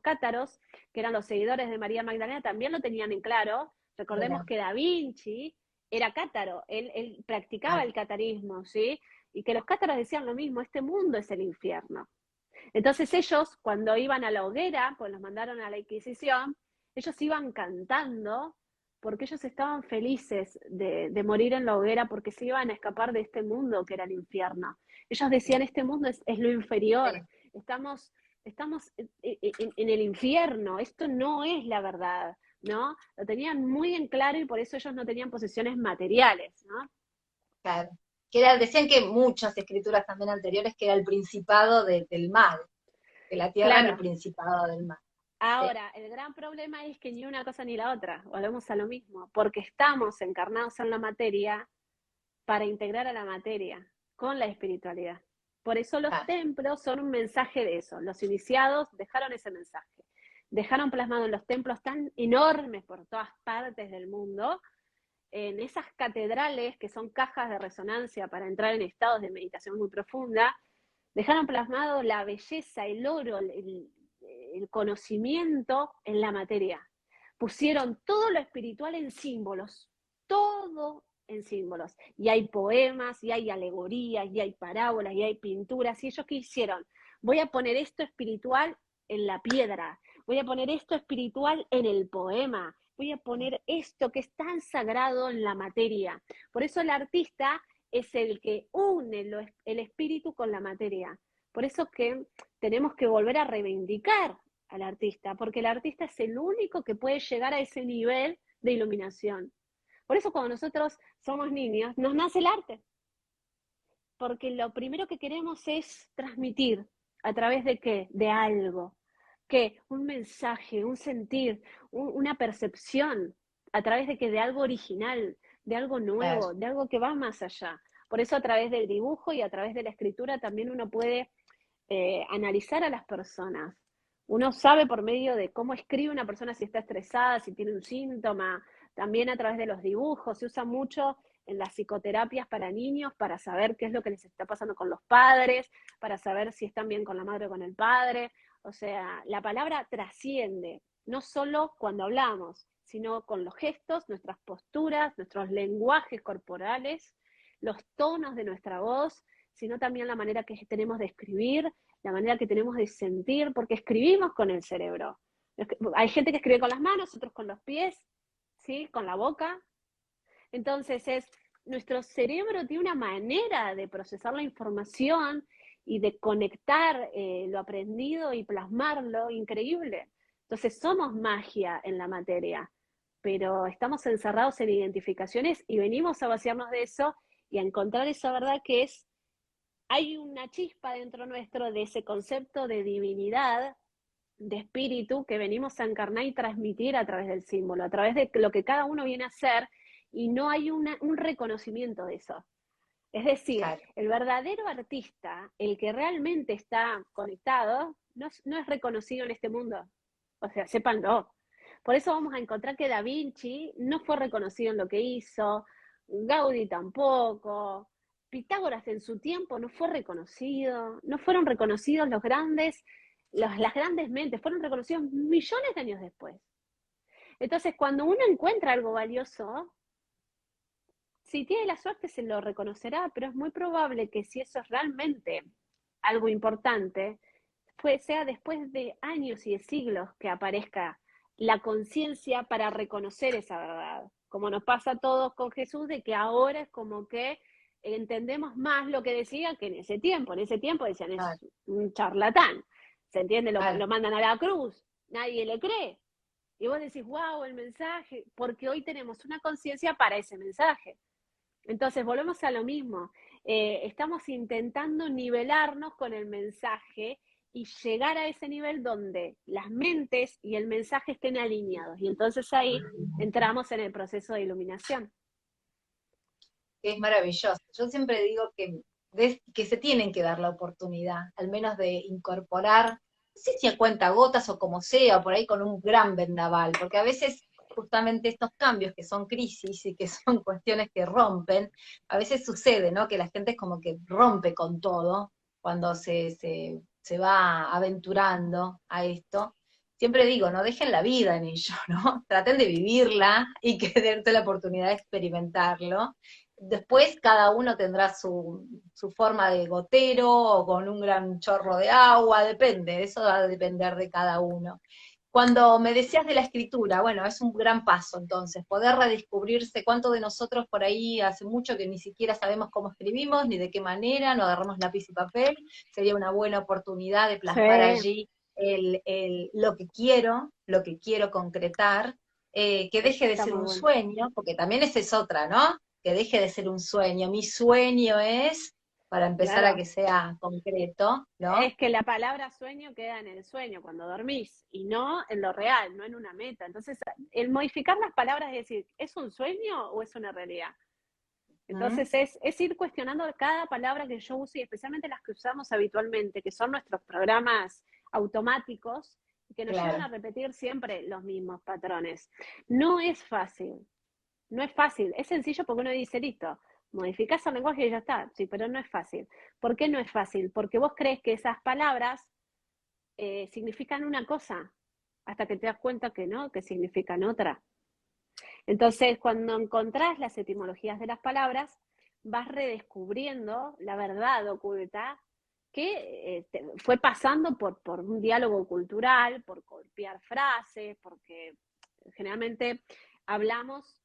cátaros, que eran los seguidores de María Magdalena, también lo tenían en claro. Recordemos mira, que Da Vinci era cátaro, él practicaba claro, el catarismo, ¿sí? Y que los cátaros decían lo mismo, este mundo es el infierno. Entonces ellos, cuando iban a la hoguera, pues los mandaron a la Inquisición, ellos iban cantando porque ellos estaban felices de morir en la hoguera porque se iban a escapar de este mundo que era el infierno. Ellos decían, este mundo es lo inferior, sí. estamos en el infierno, esto no es la verdad, ¿no? Lo tenían muy en claro y por eso ellos no tenían posesiones materiales, ¿no? Claro. Que era, decían que muchas escrituras también anteriores que era el principado del mal, que la tierra era el Claro. principado del mal. Sí, Ahora, el gran problema es que ni una cosa ni la otra, volvemos a lo mismo, porque estamos encarnados en la materia para integrar a la materia con la espiritualidad. Por eso los claro, templos son un mensaje de eso. Los iniciados dejaron ese mensaje. Dejaron plasmado en los templos tan enormes por todas partes del mundo, en esas catedrales que son cajas de resonancia para entrar en estados de meditación muy profunda, dejaron plasmado la belleza, el oro, el conocimiento en la materia. Pusieron todo lo espiritual en símbolos, todo en símbolos. Y hay poemas, y hay alegorías, y hay parábolas, y hay pinturas. ¿Y ellos qué hicieron? Voy a poner esto espiritual en la piedra, voy a poner esto espiritual en el poema, voy a poner esto que es tan sagrado en la materia. Por eso el artista es el que une el espíritu con la materia. Por eso que tenemos que volver a reivindicar al artista, porque el artista es el único que puede llegar a ese nivel de iluminación. Por eso cuando nosotros somos niños, nos nace el arte, porque lo primero que queremos es transmitir a través de qué, de algo, que un mensaje, un sentir, una percepción, a través de que de algo original, de algo claro. nuevo, de algo que va más allá. Por eso a través del dibujo y a través de la escritura también uno puede analizar a las personas. Uno sabe por medio de cómo escribe una persona si está estresada, si tiene un síntoma, también a través de los dibujos, se usa mucho en las psicoterapias para niños para saber qué es lo que les está pasando con los padres, para saber si están bien con la madre o con el padre. O sea, la palabra trasciende, no solo cuando hablamos, sino con los gestos, nuestras posturas, nuestros lenguajes corporales, los tonos de nuestra voz, sino también la manera que tenemos de escribir, la manera que tenemos de sentir, porque escribimos con el cerebro. Hay gente que escribe con las manos, otros con los pies, ¿sí? Con la boca. Entonces nuestro cerebro tiene una manera de procesar la información y de conectar lo aprendido y plasmarlo increíble. Entonces somos magia en la materia, pero estamos encerrados en identificaciones y venimos a vaciarnos de eso y a encontrar esa verdad que es hay una chispa dentro nuestro de ese concepto de divinidad, de espíritu que venimos a encarnar y transmitir a través del símbolo, a través de lo que cada uno viene a hacer y no hay un reconocimiento de eso. Es decir, Claro. el verdadero artista, el que realmente está conectado, no es reconocido en este mundo. O sea, sépanlo. Por eso vamos a encontrar que Da Vinci no fue reconocido en lo que hizo, Gaudí tampoco, Pitágoras en su tiempo no fue reconocido, no fueron reconocidos las grandes mentes, fueron reconocidos millones de años después. Entonces, cuando uno encuentra algo valioso, si tiene la suerte se lo reconocerá, pero es muy probable que si eso es realmente algo importante, pues sea después de años y de siglos que aparezca la conciencia para reconocer esa verdad. Como nos pasa a todos con Jesús, de que ahora es como que entendemos más lo que decía que en ese tiempo. En ese tiempo decían, Claro, es un charlatán. ¿Se entiende? claro. Lo mandan a la cruz. Nadie le cree. Y vos decís, wow, el mensaje, porque hoy tenemos una conciencia para ese mensaje. Entonces, volvemos a lo mismo. Estamos intentando nivelarnos con el mensaje y llegar a ese nivel donde las mentes y el mensaje estén alineados. Y entonces ahí entramos en el proceso de iluminación. Que es maravilloso. Yo siempre digo que se tienen que dar la oportunidad, al menos de incorporar, no sé si a cuenta gotas o como sea, por ahí con un gran vendaval, porque a veces justamente estos cambios que son crisis y que son cuestiones que rompen, a veces sucede, ¿no? Que la gente es como que rompe con todo cuando se va aventurando a esto. Siempre digo, no dejen la vida en ello, ¿no? Traten de vivirla y que dense la oportunidad de experimentarlo. Después cada uno tendrá su forma de gotero o con un gran chorro de agua, depende, eso va a depender de cada uno. Cuando me decías de la escritura, bueno, es un gran paso entonces, poder redescubrirse cuánto de nosotros por ahí hace mucho que ni siquiera sabemos cómo escribimos, ni de qué manera, no agarramos lápiz y papel, sería una buena oportunidad de Sí, plasmar allí lo que quiero concretar, que eso deje de está ser muy un bueno. sueño, porque también esa es otra, ¿no? Que deje de ser un sueño. Mi sueño es, para empezar a Claro. que sea concreto, ¿no? Es que la palabra sueño queda en el sueño, cuando dormís, y no en lo real, no en una meta. Entonces, el modificar las palabras es decir, ¿es un sueño o es una realidad? ¿Mm? Entonces es ir cuestionando cada palabra que yo uso y especialmente las que usamos habitualmente, que son nuestros programas automáticos y que nos llevan Claro. a repetir siempre los mismos patrones. No es fácil, no es fácil, es sencillo porque uno dice, listo, modificás el lenguaje y ya está, sí, pero no es fácil. ¿Por qué no es fácil? Porque vos crees que esas palabras significan una cosa, hasta que te das cuenta que no, que significan otra. Entonces, cuando encontrás las etimologías de las palabras, vas redescubriendo la verdad oculta que fue pasando por un diálogo cultural, por copiar frases, porque generalmente hablamos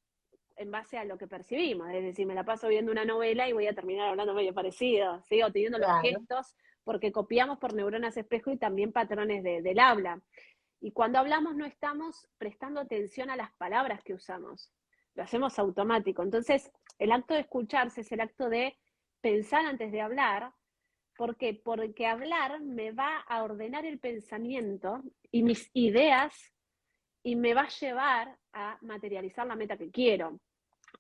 en base a lo que percibimos, es decir, me la paso viendo una novela y voy a terminar hablando medio parecido, ¿sí? O teniendo los Claro. gestos, porque copiamos por neuronas espejo y también patrones del habla. Y cuando hablamos no estamos prestando atención a las palabras que usamos, lo hacemos automático. Entonces, el acto de escucharse es el acto de pensar antes de hablar. ¿Por qué? Porque hablar me va a ordenar el pensamiento y mis ideas y me va a llevar a materializar la meta que quiero.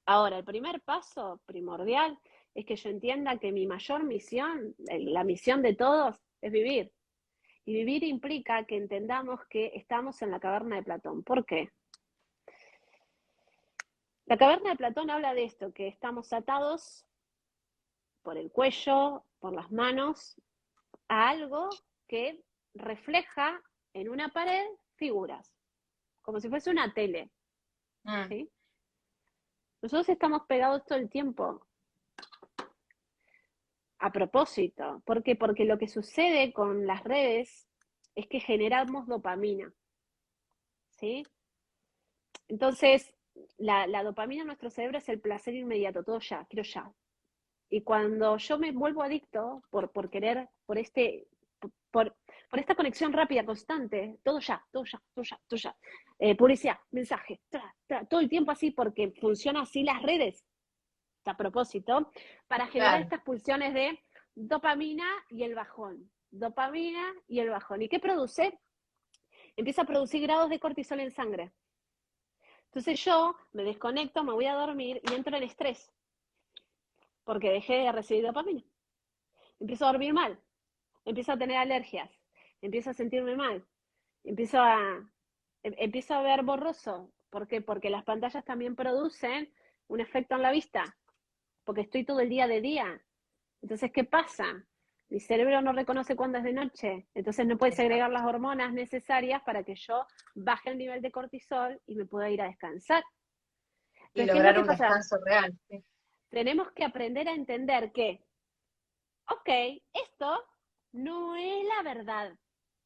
Ahora, el primer paso primordial es que yo entienda que mi mayor misión, la misión de todos, es vivir. Y vivir implica que entendamos que estamos en la caverna de Platón. ¿Por qué? La caverna de Platón habla de esto, que estamos atados por el cuello, por las manos, a algo que refleja en una pared figuras, como si fuese una tele, Mm. ¿sí? Nosotros estamos pegados todo el tiempo a propósito. ¿Por qué? Porque lo que sucede con las redes es que generamos dopamina, ¿sí? Entonces, la dopamina en nuestro cerebro es el placer inmediato, todo ya, quiero ya. Y cuando yo me vuelvo adicto por querer, por, por esta conexión rápida, constante, todo ya, todo ya, todo ya, todo ya. Publicidad, mensaje, todo el tiempo así, porque funciona así las redes, a propósito, para generar Claro. estas pulsiones de dopamina y el bajón. Dopamina y el bajón. ¿Y qué produce? Empieza a producir grados de cortisol en sangre. Entonces yo me desconecto, me voy a dormir y entro en estrés, porque dejé de recibir dopamina. Empiezo a dormir mal, empiezo a tener alergias, empiezo a sentirme mal, empiezo a, empiezo a ver borroso. ¿Por qué? Porque las pantallas también producen un efecto en la vista, porque estoy todo el día de día. Entonces, ¿qué pasa? Mi cerebro no reconoce cuándo es de noche, entonces no puede segregar Exacto. las hormonas necesarias para que yo baje el nivel de cortisol y me pueda ir a descansar. Y Entonces, ¿qué es lo lograr que un pasa? descanso real. Sí. Tenemos que aprender a entender que, ok, esto no es la verdad,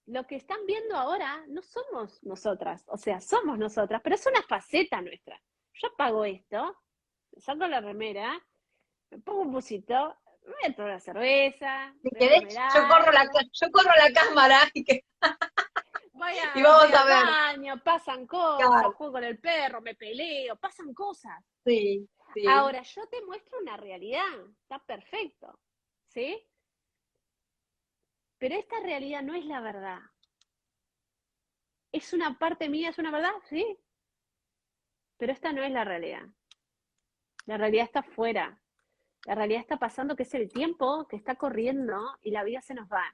lo que están viendo ahora no somos nosotras, o sea, somos nosotras, pero es una faceta nuestra. Yo apago esto, me saco la remera, me pongo un busito, me voy a tomar una cerveza, Si voy a comer querés, algo, yo corro la cámara y voy vamos a al ver. baño, pasan cosas, Claro, juego con el perro, me peleo, pasan cosas. sí, sí. Ahora, yo te muestro una realidad, está perfecto, ¿sí? Pero esta realidad no es la verdad. Es una parte mía, es una verdad, sí, pero esta no es la realidad. La realidad está afuera. La realidad está pasando, que es el tiempo que está corriendo y la vida se nos va.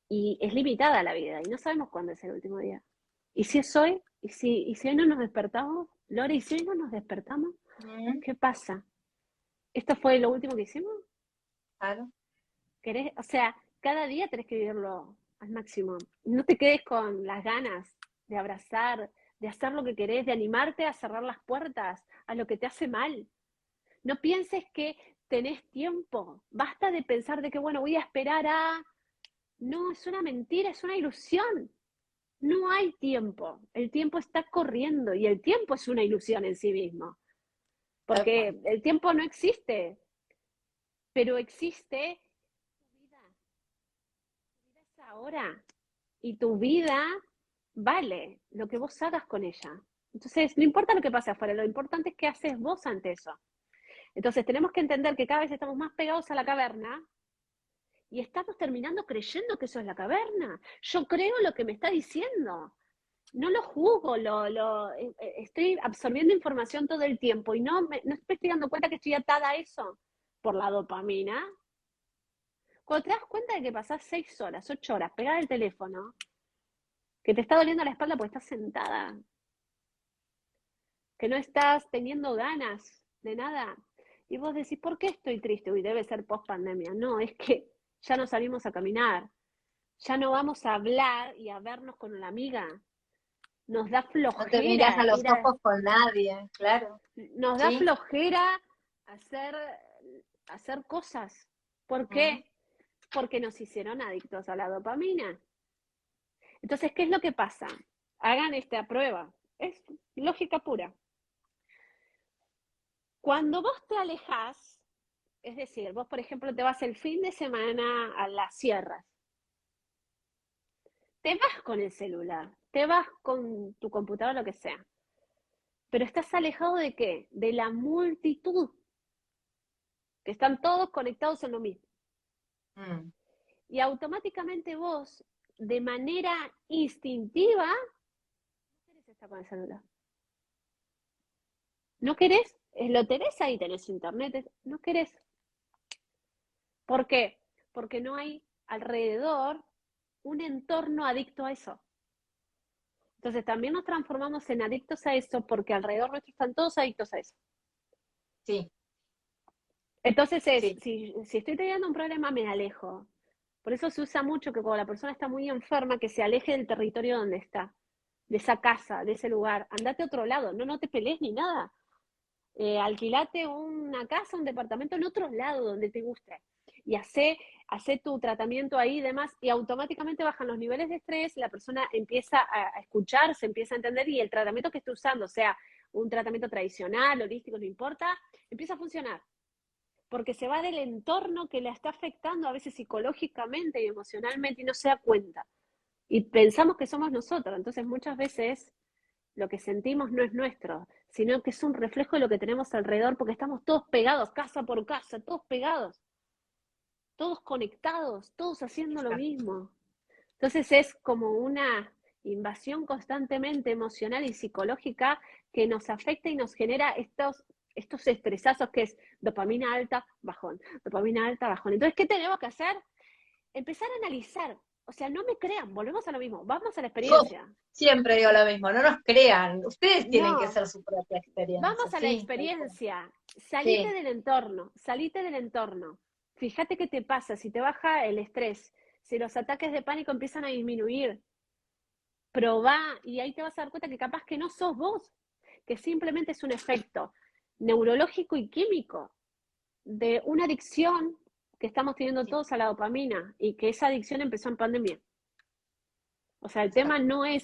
Y es limitada la vida y no sabemos cuándo es el último día. ¿Y si es hoy? ¿Y si hoy no nos despertamos? Lore, ¿y si hoy no nos despertamos? Mm, ¿Qué pasa? ¿Esto fue lo último que hicimos? claro. ¿Querés? O sea, cada día tenés que vivirlo al máximo. No te quedes con las ganas de abrazar, de hacer lo que querés, de animarte a cerrar las puertas a lo que te hace mal. No pienses que tenés tiempo. Basta de pensar de que, bueno, voy a esperar a... No, es una mentira, es una ilusión. No hay tiempo. El tiempo está corriendo y el tiempo es una ilusión en sí mismo. Tal cual. Porque el tiempo no existe, pero existe tu vida. Tu vida es ahora. Y tu vida vale lo que vos hagas con ella. Entonces, no importa lo que pase afuera, lo importante es qué haces vos ante eso. Entonces, tenemos que entender que cada vez estamos más pegados a la caverna y estamos terminando creyendo que eso es la caverna. Yo creo lo que me está diciendo. No lo juzgo, estoy absorbiendo información todo el tiempo y no estoy dando cuenta que estoy atada a eso por la dopamina. Cuando te das cuenta de que pasás 6 horas, 8 horas pegada al teléfono, que te está doliendo la espalda porque estás sentada, que no estás teniendo ganas de nada, y vos decís, ¿por qué estoy triste? Uy, debe ser post pandemia. No, es que ya no salimos a caminar, ya no vamos a hablar y a vernos con la amiga. Nos da No te mirás a flojera los ir a, ojos con nadie, claro. nos da ¿Sí? flojera hacer, hacer cosas. ¿Por Mm, qué? Porque nos hicieron adictos a la dopamina. Entonces, ¿qué es lo que pasa? Hagan esta prueba. Es lógica pura. Cuando vos te alejás, es decir, vos, por ejemplo, te vas el fin de semana a las sierras, te vas con el celular, te vas con tu computadora, lo que sea, pero estás alejado de qué? De la multitud, que están todos conectados en lo mismo. mm. Y automáticamente vos, de manera instintiva, no querés estar con el celular. No querés, lo tenés ahí, tenés internet, no querés. ¿Por qué? Porque no hay alrededor un entorno adicto a eso. Entonces también nos transformamos en adictos a eso porque alrededor nuestro están todos adictos a eso. Sí, Entonces sí. si estoy teniendo un problema, me alejo. Por eso se usa mucho que cuando la persona está muy enferma, que se aleje del territorio donde está, de esa casa, de ese lugar. Andate a otro lado, no te pelees ni nada. Alquilate una casa, un departamento en otro lado donde te guste. Y hace tu tratamiento ahí y demás, y automáticamente bajan los niveles de estrés, la persona empieza a escuchar, se empieza a entender, y el tratamiento que esté usando, o sea, un tratamiento tradicional, holístico, no importa, empieza a funcionar. Porque se va del entorno que la está afectando a veces psicológicamente y emocionalmente y no se da cuenta. Y pensamos que somos nosotros. Entonces muchas veces lo que sentimos no es nuestro, sino que es un reflejo de lo que tenemos alrededor, porque estamos todos pegados, casa por casa, todos pegados, todos conectados, todos haciendo lo Exacto. mismo. Entonces es como una invasión constantemente emocional y psicológica que nos afecta y nos genera estos estresazos que es dopamina alta, bajón, dopamina alta, bajón. Entonces, ¿qué tenemos que hacer? Empezar a analizar. O sea, no me crean, volvemos a lo mismo, vamos a la Yo experiencia. siempre digo lo mismo, no nos crean, ustedes tienen que No, hacer su propia experiencia, vamos a la sí, tal cual. experiencia. Sí, Salite del entorno, salite del entorno. Fíjate qué te pasa, si te baja el estrés, si los ataques de pánico empiezan a disminuir, probá y ahí te vas a dar cuenta que capaz que no sos vos, que simplemente es un efecto neurológico y químico de una adicción que estamos teniendo sí, todos a la dopamina y que esa adicción empezó en pandemia. O sea, el tema no es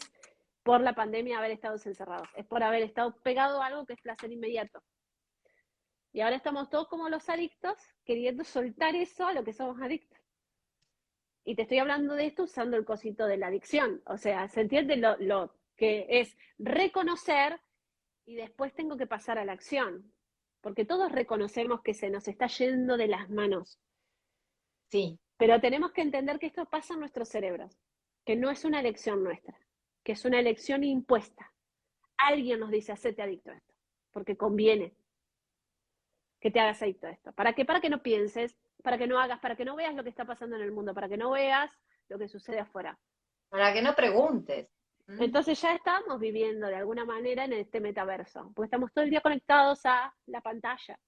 por la pandemia haber estado encerrados, es por haber estado pegado a algo que es placer inmediato. Y ahora estamos todos como los adictos queriendo soltar eso a lo que somos adictos. Y te estoy hablando de esto usando el cosito de la adicción. O sea, ¿se entiende lo que es reconocer y después tengo que pasar a la acción? Porque todos reconocemos que se nos está yendo de las manos. Sí, Pero tenemos que entender que esto pasa en nuestros cerebros, que no es una elección nuestra, que es una elección impuesta. Alguien nos dice, hacete adicto a esto, porque conviene que te hagas adicto a esto. ¿Para qué? Para que no pienses, para que no hagas, para que no veas lo que está pasando en el mundo, para que no veas lo que sucede afuera. para que no preguntes. ¿Mm? Entonces ya estamos viviendo de alguna manera en este metaverso, porque estamos todo el día conectados a la pantalla.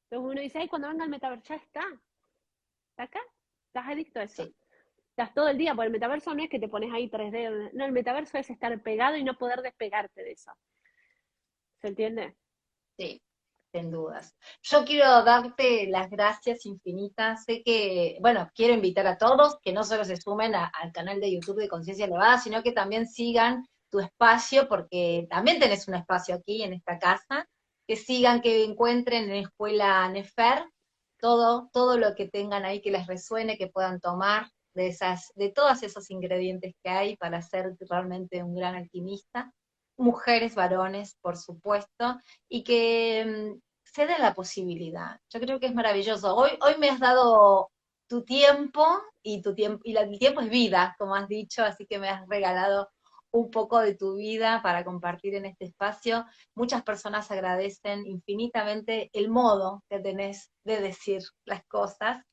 Entonces uno dice, ay, cuando venga el metaverso, ya está acá, estás adicto a eso. Sí, Estás todo el día, porque el metaverso no es que te pones ahí 3D, no, el metaverso es estar pegado y no poder despegarte de eso. ¿Se entiende? sí, sin dudas. Yo quiero darte las gracias infinitas. Sé que, bueno, quiero invitar a todos que no solo se sumen al canal de YouTube de Conciencia Elevada, sino que también sigan tu espacio, porque también tenés un espacio aquí en esta casa, que sigan, que encuentren en Escuela Nefer todo lo que tengan ahí que les resuene, que puedan tomar de todos esos ingredientes que hay para ser realmente un gran alquimista. Mujeres, varones, por supuesto, y que se den la posibilidad. Yo creo que es maravilloso. Hoy me has dado tu tiempo y el tiempo es vida, como has dicho, así que me has regalado un poco de tu vida para compartir en este espacio. Muchas personas agradecen infinitamente el modo que tenés de decir las cosas,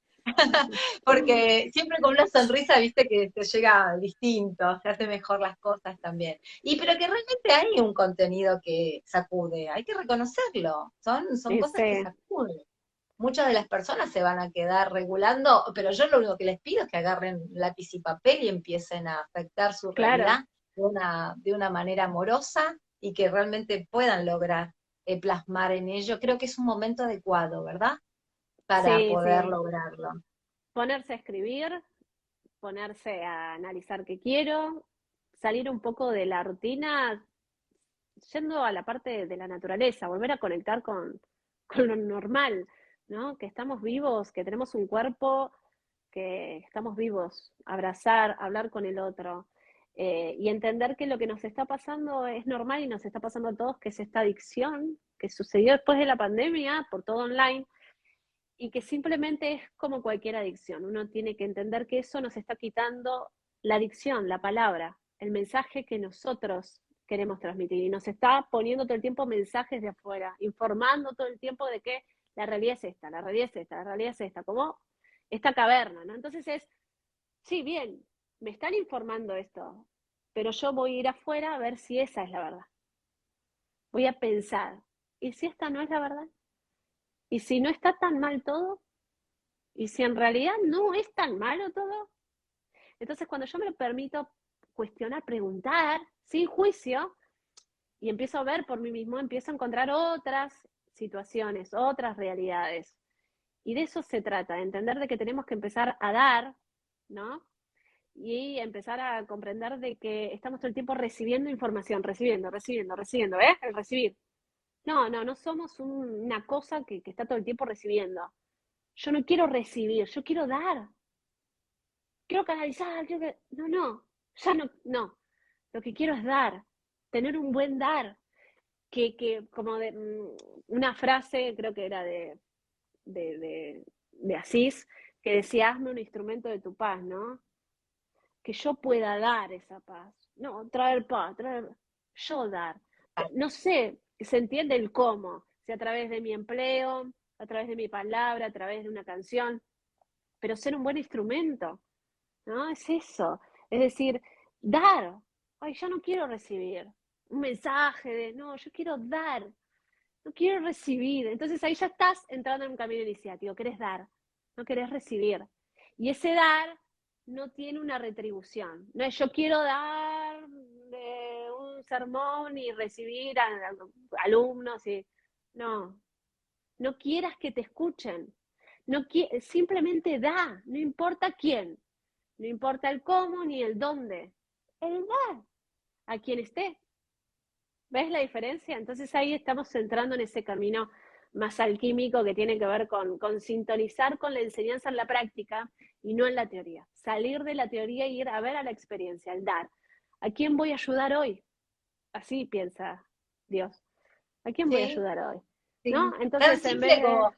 porque siempre con una sonrisa, viste que te llega distinto, se hace mejor las cosas también. Pero que realmente hay un contenido que sacude, hay que reconocerlo, son cosas que Ese, sacuden. Muchas de las personas se van a quedar regulando, pero yo lo único que les pido es que agarren lápiz y papel y empiecen a afectar su claro, realidad de una manera amorosa y que realmente puedan lograr plasmar en ello. Creo que es un momento adecuado, ¿verdad? Para sí, poder sí. lograrlo. Ponerse a escribir, ponerse a analizar qué quiero, salir un poco de la rutina, yendo a la parte de la naturaleza, volver a conectar con lo normal, ¿no? Que estamos vivos, que tenemos un cuerpo, que estamos vivos, abrazar, hablar con el otro, y entender que lo que nos está pasando es normal y nos está pasando a todos, que es esta adicción que sucedió después de la pandemia por todo online y que simplemente es como cualquier adicción. Uno tiene que entender que eso nos está quitando la adicción, la palabra, el mensaje que nosotros queremos transmitir y nos está poniendo todo el tiempo mensajes de afuera, informando todo el tiempo de que la realidad es esta, la realidad es esta, la realidad es esta, como esta caverna, ¿no? Entonces es, sí, bien, me están informando esto, pero yo voy a ir afuera a ver si esa es la verdad. Voy a pensar, ¿y si esta no es la verdad? ¿Y si no está tan mal todo? ¿Y si en realidad no es tan malo todo? Entonces, cuando yo me lo permito cuestionar, preguntar, sin juicio, y empiezo a ver por mí mismo, empiezo a encontrar otras situaciones, otras realidades. Y de eso se trata, de entender de que tenemos que empezar a dar, ¿no? Y empezar a comprender de que estamos todo el tiempo recibiendo información, recibiendo, ¿eh? El recibir. No somos una cosa que está todo el tiempo recibiendo. Yo no quiero recibir, yo quiero dar. Quiero canalizar, no, ya no. Lo que quiero es dar, tener un buen dar, que como de una frase, creo que era de Asís, que decía, hazme un instrumento de tu paz, ¿no? Que yo pueda dar esa paz. No, traer paz, yo dar. No sé, se entiende el cómo, si a través de mi empleo, a través de mi palabra, a través de una canción, pero ser un buen instrumento. ¿No? Es eso. Es decir, dar. Ay, yo no quiero recibir un mensaje de, no, yo quiero dar, no quiero recibir. Entonces ahí ya estás entrando en un camino iniciático, querés dar, no querés recibir. Y ese dar no tiene una retribución. No es yo quiero dar un sermón y recibir a alumnos y no, no quieras que te escuchen. No simplemente da, no importa quién. No importa el cómo ni el dónde. el dar a quien esté. ¿Ves la diferencia? Entonces ahí estamos entrando en ese camino más alquímico que tiene que ver con sintonizar con la enseñanza en la práctica y no en la teoría. Salir de la teoría e ir a ver a la experiencia, al dar. ¿A quién voy a ayudar hoy? Así piensa Dios. ¿A quién voy a Sí, ayudar hoy? ¿No? sí. Tan Entonces, en vez simple de... como,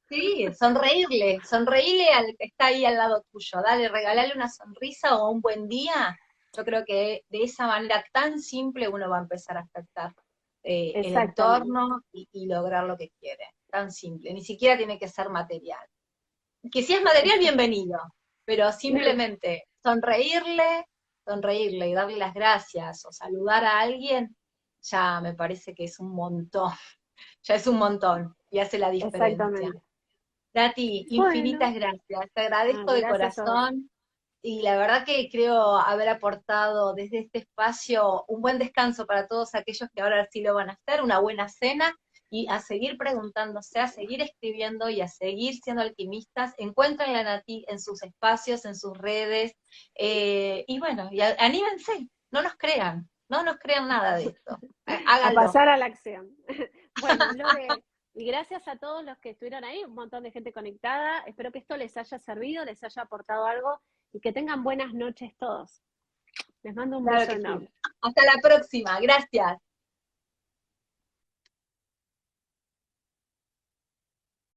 sí, sonreírle al que está ahí al lado tuyo, dale, regalarle una sonrisa o un buen día. Yo creo que de esa manera tan simple uno va a empezar a afectar el Exactamente, entorno y lograr lo que quiere. Tan simple, ni siquiera tiene que ser material. Que si es material, bienvenido, pero simplemente sonreírle y darle las gracias o saludar a alguien, ya me parece que es un montón, ya es un montón y hace la diferencia. exactamente. Nati, Bueno, infinitas gracias, te agradezco de gracias a vos. corazón y la verdad que creo haber aportado desde este espacio un buen descanso para todos aquellos que ahora sí lo van a hacer, una buena cena y a seguir preguntándose, a seguir escribiendo y a seguir siendo alquimistas. Encuentren a Nati en sus espacios, en sus redes y bueno, anímense, no nos crean nada de esto, A háganlo. pasar a la acción. Bueno, Lore, y gracias a todos los que estuvieron ahí, un montón de gente conectada. Espero que esto les haya servido, les haya aportado algo y que tengan buenas noches todos. Les mando un Claro beso que sí. enorme. Hasta la próxima, gracias.